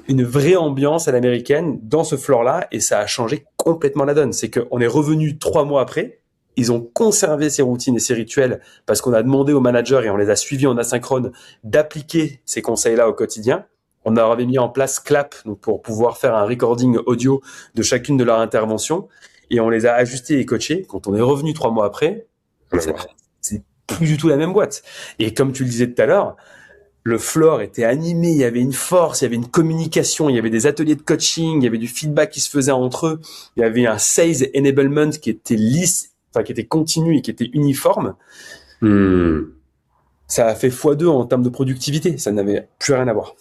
une vraie ambiance à l'américaine dans ce floor-là et ça a changé complètement la donne. C'est qu'on est revenu 3 mois après, ils ont conservé ces routines et ces rituels parce qu'on a demandé aux managers et on les a suivis en asynchrone d'appliquer ces conseils-là au quotidien. On avait mis en place Clap donc pour pouvoir faire un recording audio de chacune de leurs interventions et on les a ajustés et coachés. Quand on est revenu 3 mois après, c'est plus du tout la même boîte. Et comme tu le disais tout à l'heure, le floor était animé, il y avait une force, il y avait une communication, il y avait des ateliers de coaching, il y avait du feedback qui se faisait entre eux, il y avait un sales enablement qui était lisse, enfin qui était continu et qui était uniforme. Ça a fait x2 en termes de productivité, ça n'avait plus rien à voir.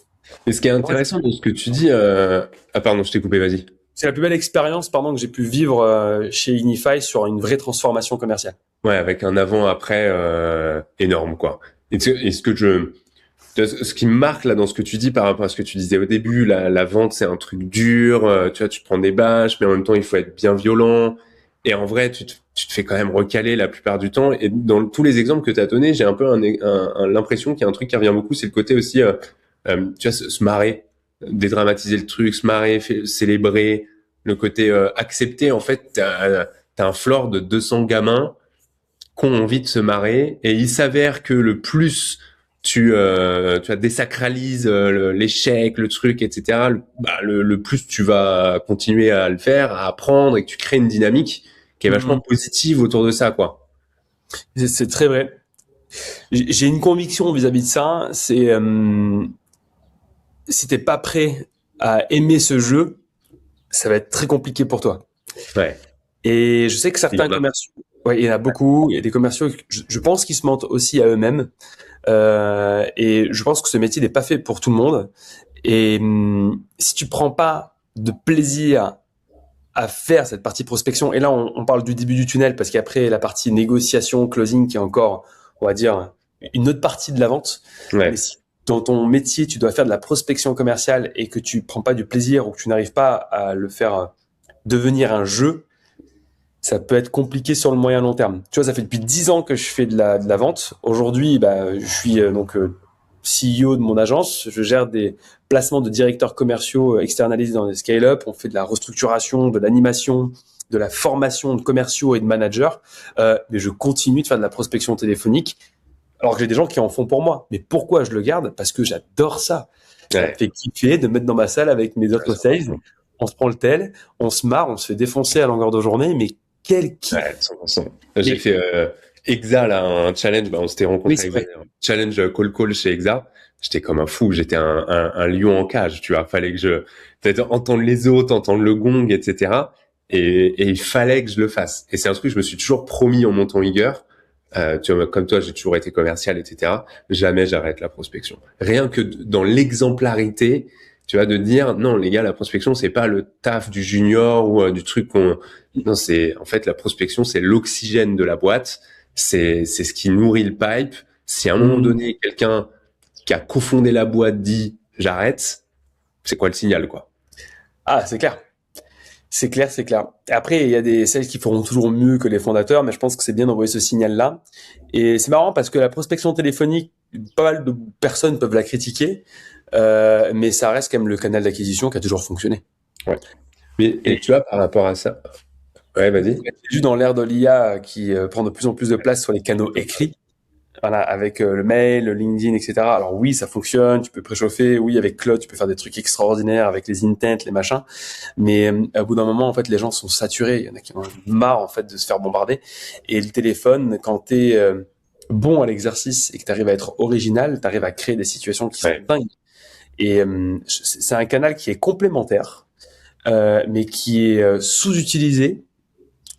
Et ce qui est intéressant dans ce que tu dis, ah pardon, je t'ai coupé, vas-y. C'est la plus belle expérience, que j'ai pu vivre chez Inify sur une vraie transformation commerciale. Ouais, avec un avant-après énorme, quoi. Et ce qui me marque là dans ce que tu dis par rapport à ce que tu disais au début, la vente c'est un truc dur, tu vois, tu te prends des bâches, mais en même temps il faut être bien violent. Et en vrai, tu te fais quand même recaler la plupart du temps. Et dans tous les exemples que tu as donnés, j'ai un peu l'impression qu'il y a un truc qui revient beaucoup, c'est le côté aussi, tu vois, se marrer, dédramatiser le truc, se marrer, célébrer, le côté accepter. En fait, t'as un floor de 200 gamins qui ont envie de se marrer, et il s'avère que le plus tu désacralises l'échec, le truc, etc. Le plus tu vas continuer à le faire, à apprendre, et que tu crées une dynamique qui est vachement positive autour de ça, quoi. C'est très vrai. J'ai une conviction vis-à-vis de ça, c'est si t'es pas prêt à aimer ce jeu, ça va être très compliqué pour toi. Ouais. Et je sais que certains commerciaux, il y en a beaucoup, il y a des commerciaux, je pense qu'ils se mentent aussi à eux-mêmes. Et je pense que ce métier n'est pas fait pour tout le monde. Et si tu prends pas de plaisir à faire cette partie prospection, et là on parle du début du tunnel parce qu'après la partie négociation, closing qui est encore, on va dire, une autre partie de la vente. Ouais. Mais si dans ton métier tu dois faire de la prospection commerciale et que tu prends pas du plaisir ou que tu n'arrives pas à le faire devenir un jeu, ça peut être compliqué sur le moyen long terme. Tu vois, ça fait depuis 10 ans que je fais de la vente. Aujourd'hui, je suis CEO de mon agence. Je gère des placements de directeurs commerciaux externalisés dans des scale-up. On fait de la restructuration, de l'animation, de la formation de commerciaux et de managers. Mais je continue de faire de la prospection téléphonique. Alors que j'ai des gens qui en font pour moi. Mais pourquoi je le garde? Parce que j'adore ça. Ça me fait kiffer de me mettre dans ma salle avec mes autres sales. On se prend le tel, on se marre, on se fait défoncer à longueur de journée, mais quel kiff. Ouais, 100%. J'ai fait Exa, là, un challenge. Bah, on s'était rencontrés c'est avec vrai. un challenge call chez Exa. J'étais comme un fou. J'étais un lion en cage. Tu vois, fallait que je peut-être entendre les autres, entendre le gong, etc. Et il fallait que je le fasse. Et c'est un truc que je me suis toujours promis en montant Eager. Tu vois, comme toi, j'ai toujours été commercial, etc. Jamais j'arrête la prospection. Rien que dans l'exemplarité, tu vois, de dire non, les gars, la prospection, c'est pas le taf du junior ou du truc qu'on. Non, c'est en fait la prospection, c'est l'oxygène de la boîte. C'est ce qui nourrit le pipe. Si à un moment Hmm. donné, quelqu'un qui a cofondé la boîte dit j'arrête, c'est quoi le signal, quoi? Ah, c'est clair. C'est clair, c'est clair. Après, il y a celles qui feront toujours mieux que les fondateurs, mais je pense que c'est bien d'envoyer ce signal-là. Et c'est marrant parce que la prospection téléphonique, pas mal de personnes peuvent la critiquer, mais ça reste quand même le canal d'acquisition qui a toujours fonctionné. Ouais. Mais Et tu vois, par rapport à ça, ouais, vas-y. juste dans l'ère de l'IA qui prend de plus en plus de place sur les canaux écrits, voilà, avec le mail, le LinkedIn, etc. Alors oui, ça fonctionne, tu peux préchauffer. Oui, avec Claude, tu peux faire des trucs extraordinaires avec les intents, les machins. Mais au bout d'un moment, en fait, les gens sont saturés. Il y en a qui ont marre, en fait, de se faire bombarder. Et le téléphone, quand t'es bon à l'exercice et que t'arrives à être original, t'arrives à créer des situations qui sont Ouais. dingues. Et c'est un canal qui est complémentaire, mais qui est sous-utilisé.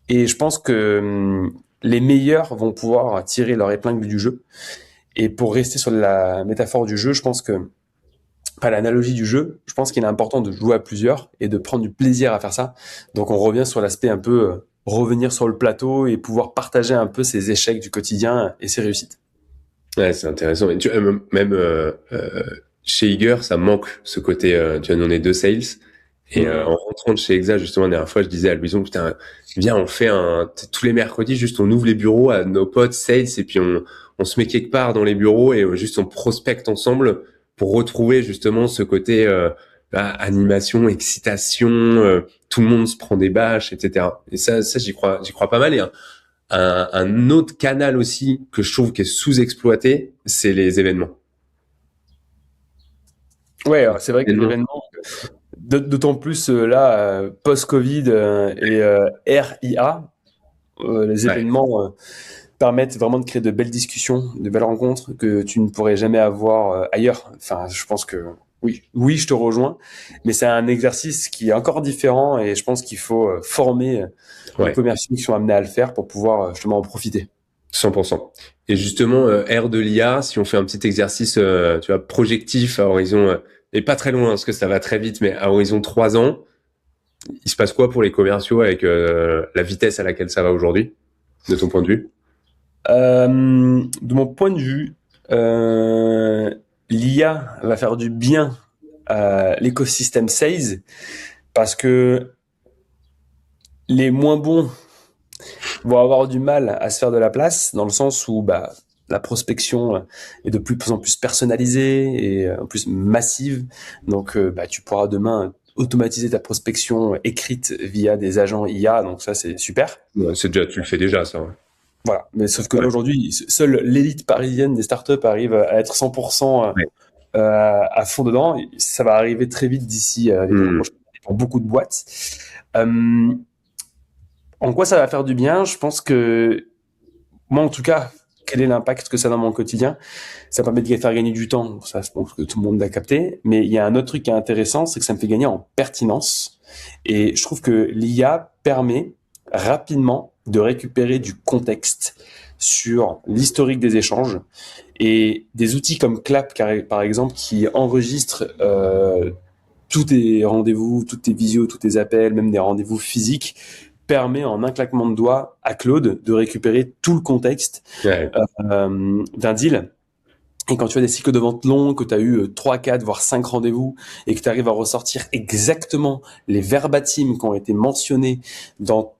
Et je pense que les meilleurs vont pouvoir tirer leur épingle du jeu. Et pour rester sur la métaphore du jeu, je pense que, pas l'analogie du jeu, je pense qu'il est important de jouer à plusieurs et de prendre du plaisir à faire ça. Donc on revient sur l'aspect un peu revenir sur le plateau et pouvoir partager un peu ses échecs du quotidien et ses réussites. Ouais, c'est intéressant. Et tu vois, même chez Eager, ça manque ce côté. Tu vois, nous on est deux sales. Et Mmh. en rentrant de chez Exa, justement, la dernière fois, je disais à Louison, putain, viens, on fait tous les mercredis, juste on ouvre les bureaux à nos potes sales et puis on se met quelque part dans les bureaux et juste on prospecte ensemble pour retrouver justement ce côté animation, excitation, tout le monde se prend des bâches, etc. Et ça, j'y crois pas mal. Et un autre canal aussi que je trouve qui est sous-exploité, c'est les événements. Ouais, c'est vrai que les Événements. événements, d'autant plus là, post-Covid et RIA, les Ouais, événements permettent vraiment de créer de belles discussions, de belles rencontres que tu ne pourrais jamais avoir ailleurs. Enfin, je pense que oui, oui, je te rejoins, mais c'est un exercice qui est encore différent et je pense qu'il faut former les ouais. commerciaux qui sont amenés à le faire pour pouvoir justement en profiter. 100%. Et justement, ère de l'IA, si on fait un petit exercice, tu vois, projectif à horizon, et pas très loin, parce que ça va très vite, mais à horizon 3 ans, il se passe quoi pour les commerciaux avec la vitesse à laquelle ça va aujourd'hui, de ton point de vue? De mon point de vue, l'IA va faire du bien à l'écosystème sales parce que les moins bons vont avoir du mal à se faire de la place dans le sens où bah, la prospection est de plus en plus personnalisée et en plus massive. Donc bah, tu pourras demain automatiser ta prospection écrite via des agents IA, donc ça c'est super. Ouais, c'est déjà, tu le fais déjà, ça. Ouais. Voilà. Mais sauf que là Ouais. aujourd'hui, seule l'élite parisienne des startups arrive à être 100% Ouais. à fond dedans. Ça va arriver très vite d'ici les 3 Hmm. prochaines années pour beaucoup de boîtes. Euh, En quoi ça va faire du bien? Je pense que moi, en tout cas, quel est l'impact que ça a dans mon quotidien? Ça permet de faire gagner du temps. Ça, je pense que tout le monde l'a capté. Mais il y a un autre truc qui est intéressant, c'est que ça me fait gagner en pertinence. Et je trouve que l'IA permet rapidement de récupérer du contexte sur l'historique des échanges et des outils comme Clap, par exemple, qui enregistrent tous tes rendez-vous, toutes tes visios, tous tes appels, même des rendez-vous physiques, permet en un claquement de doigts à Claude de récupérer tout le contexte Ouais. d'un deal. Et quand tu as des cycles de vente longs, que tu as eu 3, 4, voire 5 rendez-vous, et que tu arrives à ressortir exactement les verbatims qui ont été mentionnés dans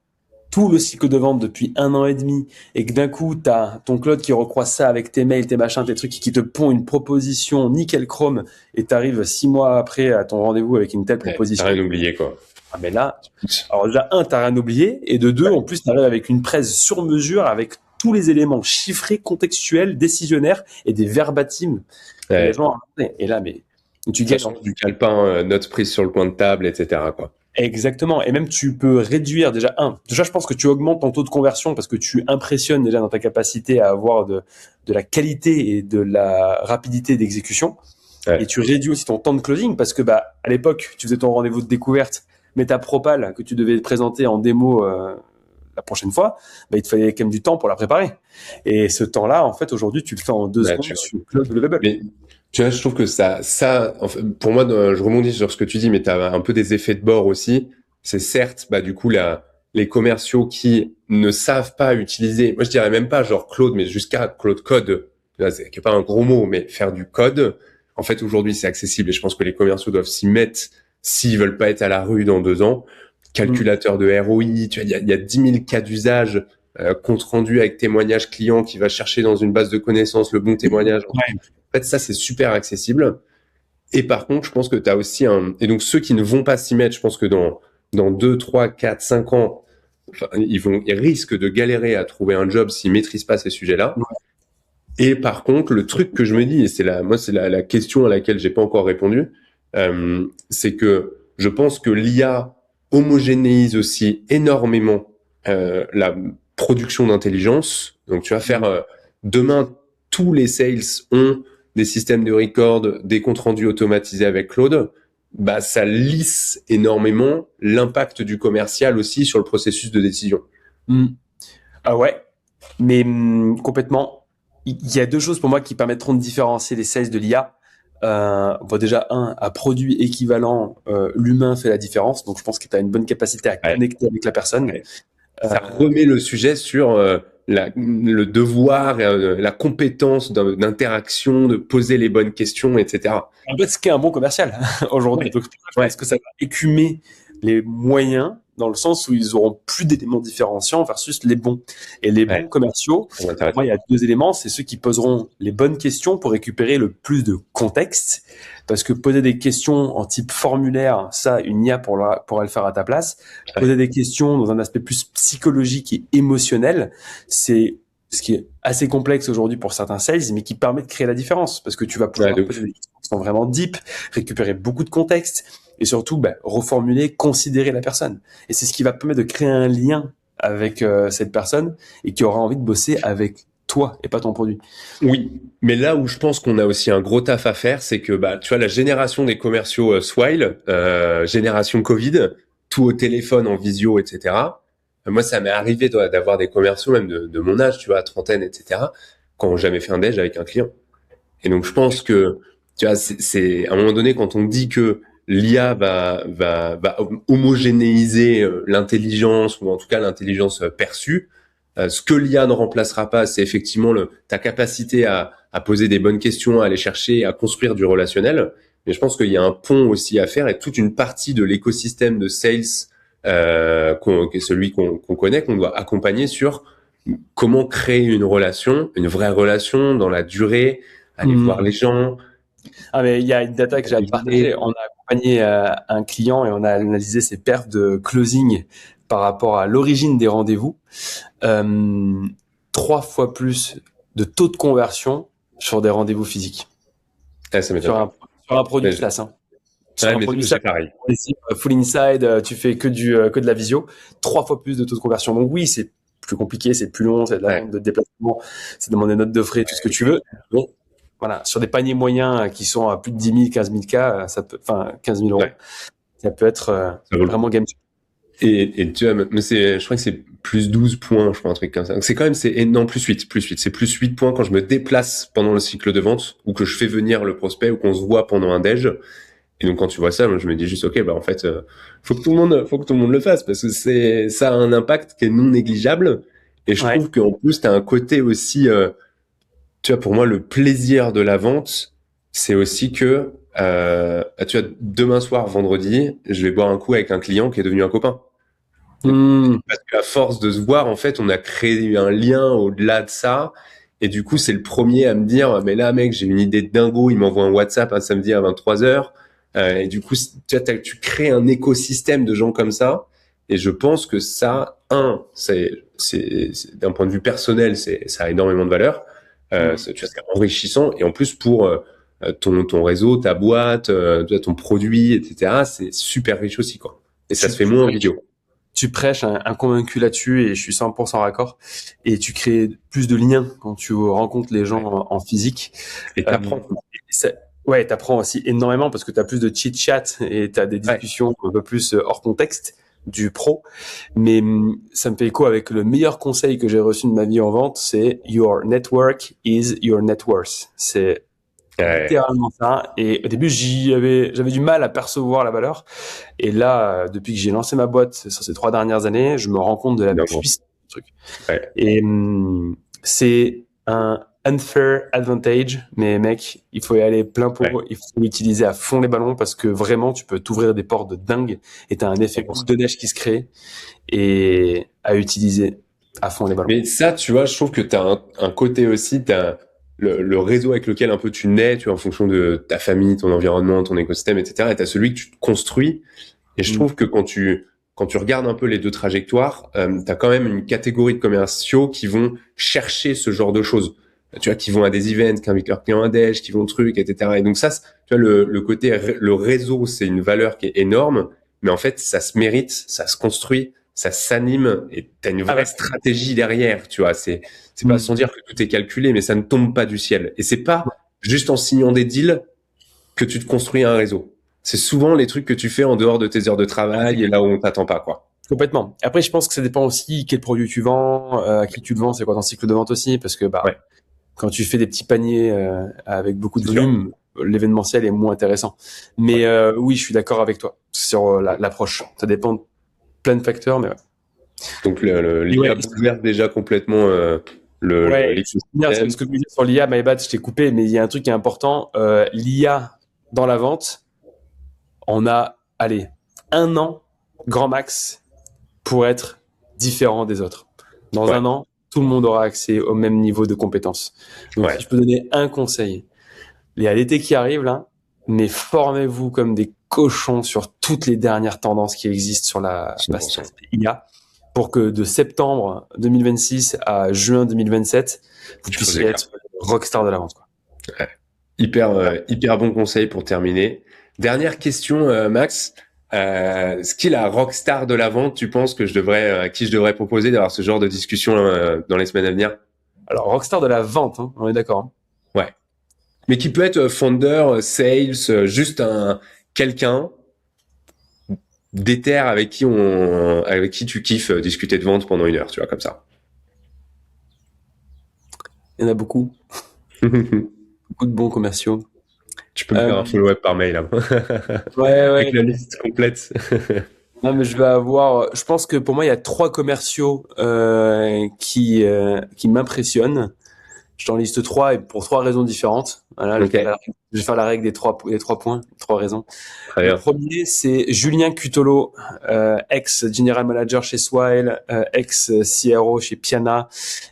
tout le cycle de vente depuis 1 an et demi, et que d'un coup, tu as ton Claude qui recroise ça avec tes mails, tes machins, tes trucs, qui te pond une proposition nickel chrome, et tu arrives 6 mois après à ton rendez-vous avec une telle Ouais. T'as proposition. rien oublié, quoi. Ah mais là, alors déjà, un, t'as rien oublié, et de deux, Ouais. en plus, t'arrives avec une presse sur mesure, avec tous les éléments chiffrés, contextuels, décisionnaires, et des verbatims que les Ouais. gens ont racontés. Et là, mais tu Ça gagnes en change du calepin, notes prises sur le coin de table, etc., quoi. Exactement. Et même tu peux réduire déjà je pense que tu augmentes ton taux de conversion parce que tu impressionnes déjà dans ta capacité à avoir de la qualité et de la rapidité d'exécution. Et Ouais. tu réduis aussi ton temps de closing parce que à l'époque, tu faisais ton rendez-vous de découverte, mais ta propale que tu devais présenter en démo la prochaine fois, il te fallait quand même du temps pour la préparer. Et ce temps-là, en fait, aujourd'hui, tu le fais en 2 secondes sur Close Bubble. Mais tu vois, je trouve que en fait, pour moi, je rebondis sur ce que tu dis, mais tu as un peu des effets de bord aussi. C'est certes, du coup, les commerciaux qui ne savent pas utiliser, moi je dirais même pas genre Claude, mais jusqu'à Claude Code, là, c'est pas un gros mot, mais faire du code, en fait, aujourd'hui, c'est accessible et je pense que les commerciaux doivent s'y mettre s'ils veulent pas être à la rue dans 2 ans. Calculateur de ROI, tu vois, il y a 10 000 cas d'usage, compte rendu avec témoignage client qui va chercher dans une base de connaissances le bon témoignage. Ouais. En fait, ça, c'est super accessible. Et par contre, je pense que tu as aussi et donc ceux qui ne vont pas s'y mettre, je pense que dans 2, 3, 4, 5 ans, enfin, ils risquent de galérer à trouver un job s'ils maîtrisent pas ces sujets-là. Et par contre, le truc que je me dis, et c'est la question à laquelle j'ai pas encore répondu, c'est que je pense que l'IA homogénéise aussi énormément la production d'intelligence. Donc, tu vas faire demain, tous les sales ont des systèmes de record, des comptes rendus automatisés avec Claude. Ça lisse énormément l'impact du commercial aussi sur le processus de décision. Ah ouais, mais complètement. Il y a 2 choses pour moi qui permettront de différencier les sales de l'IA. Déjà, à produit équivalent, l'humain fait la différence. Donc, je pense que tu as une bonne capacité à connecter avec la personne. Ouais. Ça remet le sujet sur le devoir, la compétence d'interaction, de poser les bonnes questions, etc. En fait, ce qu'est un bon commercial aujourd'hui. Ouais. Donc, je pense que ça va écumer les moyens dans le sens où ils auront plus d'éléments différenciants versus les bons. Et les bons commerciaux, pour moi, il y a 2 éléments. C'est ceux qui poseront les bonnes questions pour récupérer le plus de contexte. Parce que poser des questions en type formulaire, ça, une IA pourra le faire à ta place. Poser des questions dans un aspect plus psychologique et émotionnel, c'est ce qui est assez complexe aujourd'hui pour certains sales, mais qui permet de créer la différence. Parce que tu vas pouvoir poser des questions qui sont vraiment deep, récupérer beaucoup de contexte, et surtout reformuler, considérer la personne. Et c'est ce qui va permettre de créer un lien avec cette personne et qui aura envie de bosser avec toi et pas ton produit. Oui, mais là où je pense qu'on a aussi un gros taf à faire, c'est que tu vois la génération des commerciaux Swile, génération Covid, tout au téléphone, en visio, etc. Moi, ça m'est arrivé d'avoir des commerciaux même de mon âge, tu vois, trentaine, etc. qui n'ont jamais fait un déj avec un client. Et donc je pense que tu vois, c'est à un moment donné quand on dit que l'IA va homogénéiser l'intelligence ou en tout cas l'intelligence perçue. Ce que l'IA ne remplacera pas, c'est effectivement ta capacité à poser des bonnes questions, à aller chercher, à construire du relationnel. Mais je pense qu'il y a un pont aussi à faire et toute une partie de l'écosystème de sales, qui est celui qu'on connaît, qu'on doit accompagner sur comment créer une relation, une vraie relation dans la durée, aller voir les gens. Ah, mais il y a une data que j'ai à te partager. On a accompagné un client et on a analysé ses perfs de closing par rapport à l'origine des rendez-vous. 3 fois plus de taux de conversion sur des rendez-vous physiques. Ah, ça sur un produit SaaS. Sur un produit SaaS, pareil. Full inside, tu fais que de la visio. 3 fois plus de taux de conversion. Donc oui, c'est plus compliqué, c'est plus long, c'est de la vente de déplacement, c'est demander des notes de frais, tout ce que tu veux. Bon, voilà, sur des paniers moyens qui sont à plus de 10 000, 15 000 cas, 15 000 euros, ça peut être vraiment game changer. Et tu vois, mais je crois que c'est plus 12 points, je crois, un truc comme ça. Donc c'est quand même, non, plus 8. C'est plus 8 points quand je me déplace pendant le cycle de vente ou que je fais venir le prospect ou qu'on se voit pendant un déj. Et donc quand tu vois ça, moi, je me dis juste, ok, en fait, faut que tout le monde le fasse parce que ça a un impact qui est non négligeable. Et je trouve qu'en plus, t'as un côté aussi, tu vois, pour moi, le plaisir de la vente, c'est aussi que, tu vois, demain soir, vendredi, je vais boire un coup avec un client qui est devenu un copain. Parce qu'à force de se voir, en fait, on a créé un lien au-delà de ça. Et du coup, c'est le premier à me dire, mais là, mec, j'ai une idée de dingo. Il m'envoie un WhatsApp un samedi à 23h. Et du coup, tu crées un écosystème de gens comme ça. Et je pense que ça, c'est d'un point de vue personnel, ça a énormément de valeur. Tu vois, c'est enrichissant. Et en plus, pour ton réseau, ta boîte, ton produit, etc., c'est super riche aussi, quoi. Et ça se fait moins en vidéo. Tu prêches un convaincu là-dessus et je suis 100% d'accord. Et tu crées plus de liens quand tu rencontres les gens en physique. Et t'apprends. Ouais, t'apprends aussi énormément parce que t'as plus de chit-chat et t'as des discussions un peu plus hors contexte du pro. Mais ça me fait écho avec le meilleur conseil que j'ai reçu de ma vie en vente, c'est Your network is your net worth. C'est littéralement ça. Et au début, j'avais du mal à percevoir la valeur. Et là, depuis que j'ai lancé ma boîte sur ces 3 dernières années, je me rends compte de la puissance du truc. Ouais. Et c'est un unfair advantage, mais mec, il faut y aller plein pot, il faut utiliser à fond les ballons parce que vraiment, tu peux t'ouvrir des portes de dingue et t'as un effet boule de neige qui se crée et à utiliser à fond les ballons. Mais ça, tu vois, je trouve que t'as un côté aussi, t'as le réseau avec lequel un peu tu nais, tu vois, en fonction de ta famille, ton environnement, ton écosystème, etc. Et t'as celui que tu te construis. Et je trouve que quand tu regardes un peu les deux trajectoires, t'as quand même une catégorie de commerciaux qui vont chercher ce genre de choses. Tu vois, qui vont à des events, qui invitent leurs clients à déj, qui vont truc, etc. Et donc ça, tu vois, le côté, le réseau, c'est une valeur qui est énorme, mais en fait, ça se mérite, ça se construit, ça s'anime, et t'as une vraie stratégie derrière, tu vois. C'est pas sans dire que tout est calculé, mais ça ne tombe pas du ciel. Et c'est pas juste en signant des deals que tu te construis un réseau. C'est souvent les trucs que tu fais en dehors de tes heures de travail et là où on t'attend pas, quoi. Complètement. Après, je pense que ça dépend aussi quel produit tu vends, à qui tu le vends, c'est quoi ton cycle de vente aussi, parce que quand tu fais des petits paniers avec beaucoup de volume, l'événementiel est moins intéressant. Mais oui, je suis d'accord avec toi sur l'approche. Ça dépend de plein de facteurs, mais Donc l'IA bouleverse déjà complètement l'écosystème. Ce que je me disais sur l'IA, my bad, je t'ai coupé, mais il y a un truc qui est important. L'IA dans la vente, on a, allez, 1 an, grand max, pour être différent des autres. Dans 1 an, tout le monde aura accès au même niveau de compétences. Donc, si je peux donner un conseil, il y a l'été qui arrive là, mais formez-vous comme des cochons sur toutes les dernières tendances qui existent sur la IA pour que de septembre 2026 à juin 2027, vous puissiez être rockstar de la vente. Hyper bon conseil pour terminer. Dernière question, Max. Ce qui est la rockstar de la vente, tu penses que à qui je devrais proposer d'avoir ce genre de discussion dans les semaines à venir? Alors, rockstar de la vente, hein, on est d'accord. Hein. Ouais. Mais qui peut être founder, sales, juste quelqu'un déter avec qui tu kiffes discuter de vente pendant 1 heure, tu vois, comme ça. Il y en a beaucoup. Beaucoup de bons commerciaux. Tu peux me faire un follow-up par mail. Hein. Avec la liste complète. Non, mais je pense que pour moi, il y a 3 commerciaux qui m'impressionnent. Je t'en liste 3 et pour 3 raisons différentes. Voilà, je vais faire la règle des 3 points, 3 raisons. Le premier, c'est Julien Cutolo, ex-general manager chez Swile, ex-CRO chez Piana,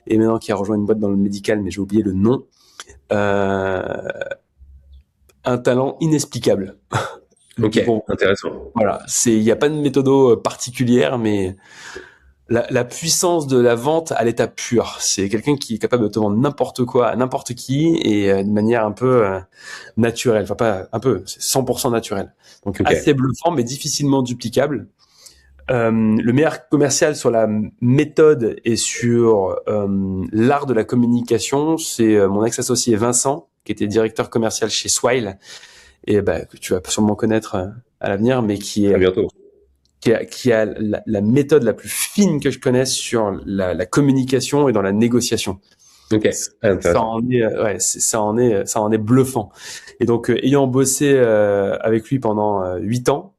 et maintenant qui a rejoint une boîte dans le médical, mais j'ai oublié le nom. Un talent inexplicable. Ok, intéressant. Voilà, il n'y a pas de méthode particulière, mais la puissance de la vente à l'état pur. C'est quelqu'un qui est capable de te vendre n'importe quoi à n'importe qui et de manière un peu naturelle. Enfin, pas un peu, c'est 100% naturel. Donc, assez bluffant, mais difficilement duplicable. Le meilleur commercial sur la méthode et sur l'art de la communication, c'est mon ex-associé Vincent, qui était directeur commercial chez Swile, et que tu vas sûrement connaître à l'avenir, mais qui est à bientôt. Qui a la méthode la plus fine que je connaisse sur la communication et dans la négociation. Ça en est bluffant. Et donc, ayant bossé avec lui pendant 8 ans,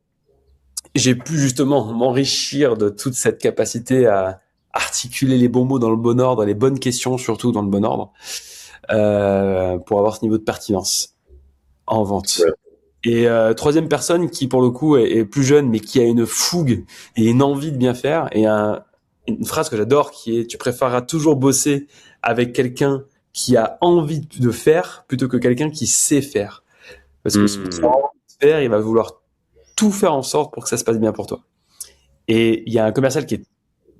j'ai pu justement m'enrichir de toute cette capacité à articuler les bons mots dans le bon ordre, les bonnes questions surtout dans le bon ordre, pour avoir ce niveau de pertinence en vente. Ouais. Et troisième personne qui pour le coup est plus jeune mais qui a une fougue et une envie de bien faire et une phrase que j'adore qui est: tu préféreras toujours bosser avec quelqu'un qui a envie de faire plutôt que quelqu'un qui sait faire, parce que ce qu'il a envie de faire, il va vouloir tout faire en sorte pour que ça se passe bien pour toi. Et il y a un commercial qui est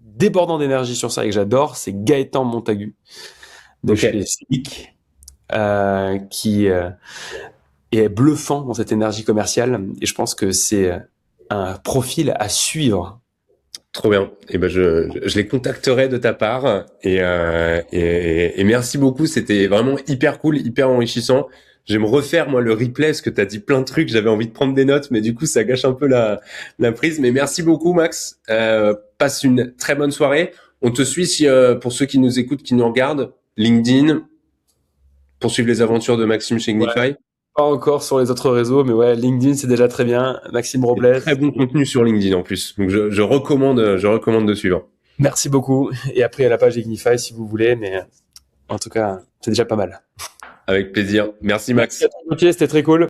débordant d'énergie sur ça et que j'adore, c'est Gaëtan Montagu de chez SIC, qui est bluffant dans cette énergie commerciale, et je pense que c'est un profil à suivre. Trop bien. Et ben je les contacterai de ta part et merci beaucoup. C'était vraiment hyper cool, hyper enrichissant. Je vais me refaire moi le replay parce que t'as dit plein de trucs. J'avais envie de prendre des notes, mais du coup ça gâche un peu la prise. Mais merci beaucoup Max. Passe une très bonne soirée. On te suit si pour ceux qui nous écoutent, qui nous regardent, LinkedIn, pour suivre les aventures de Maxime chez Ouais. Ignify. Pas encore sur les autres réseaux, mais ouais, LinkedIn, c'est déjà très bien. Maxime Robles. Très bon contenu sur LinkedIn en plus. Donc je recommande de suivre. Merci beaucoup. Et après, il y a la page Ignify si vous voulez, mais en tout cas, c'est déjà pas mal. Avec plaisir. Merci Merci Max. à toi, Gauthier, c'était très cool.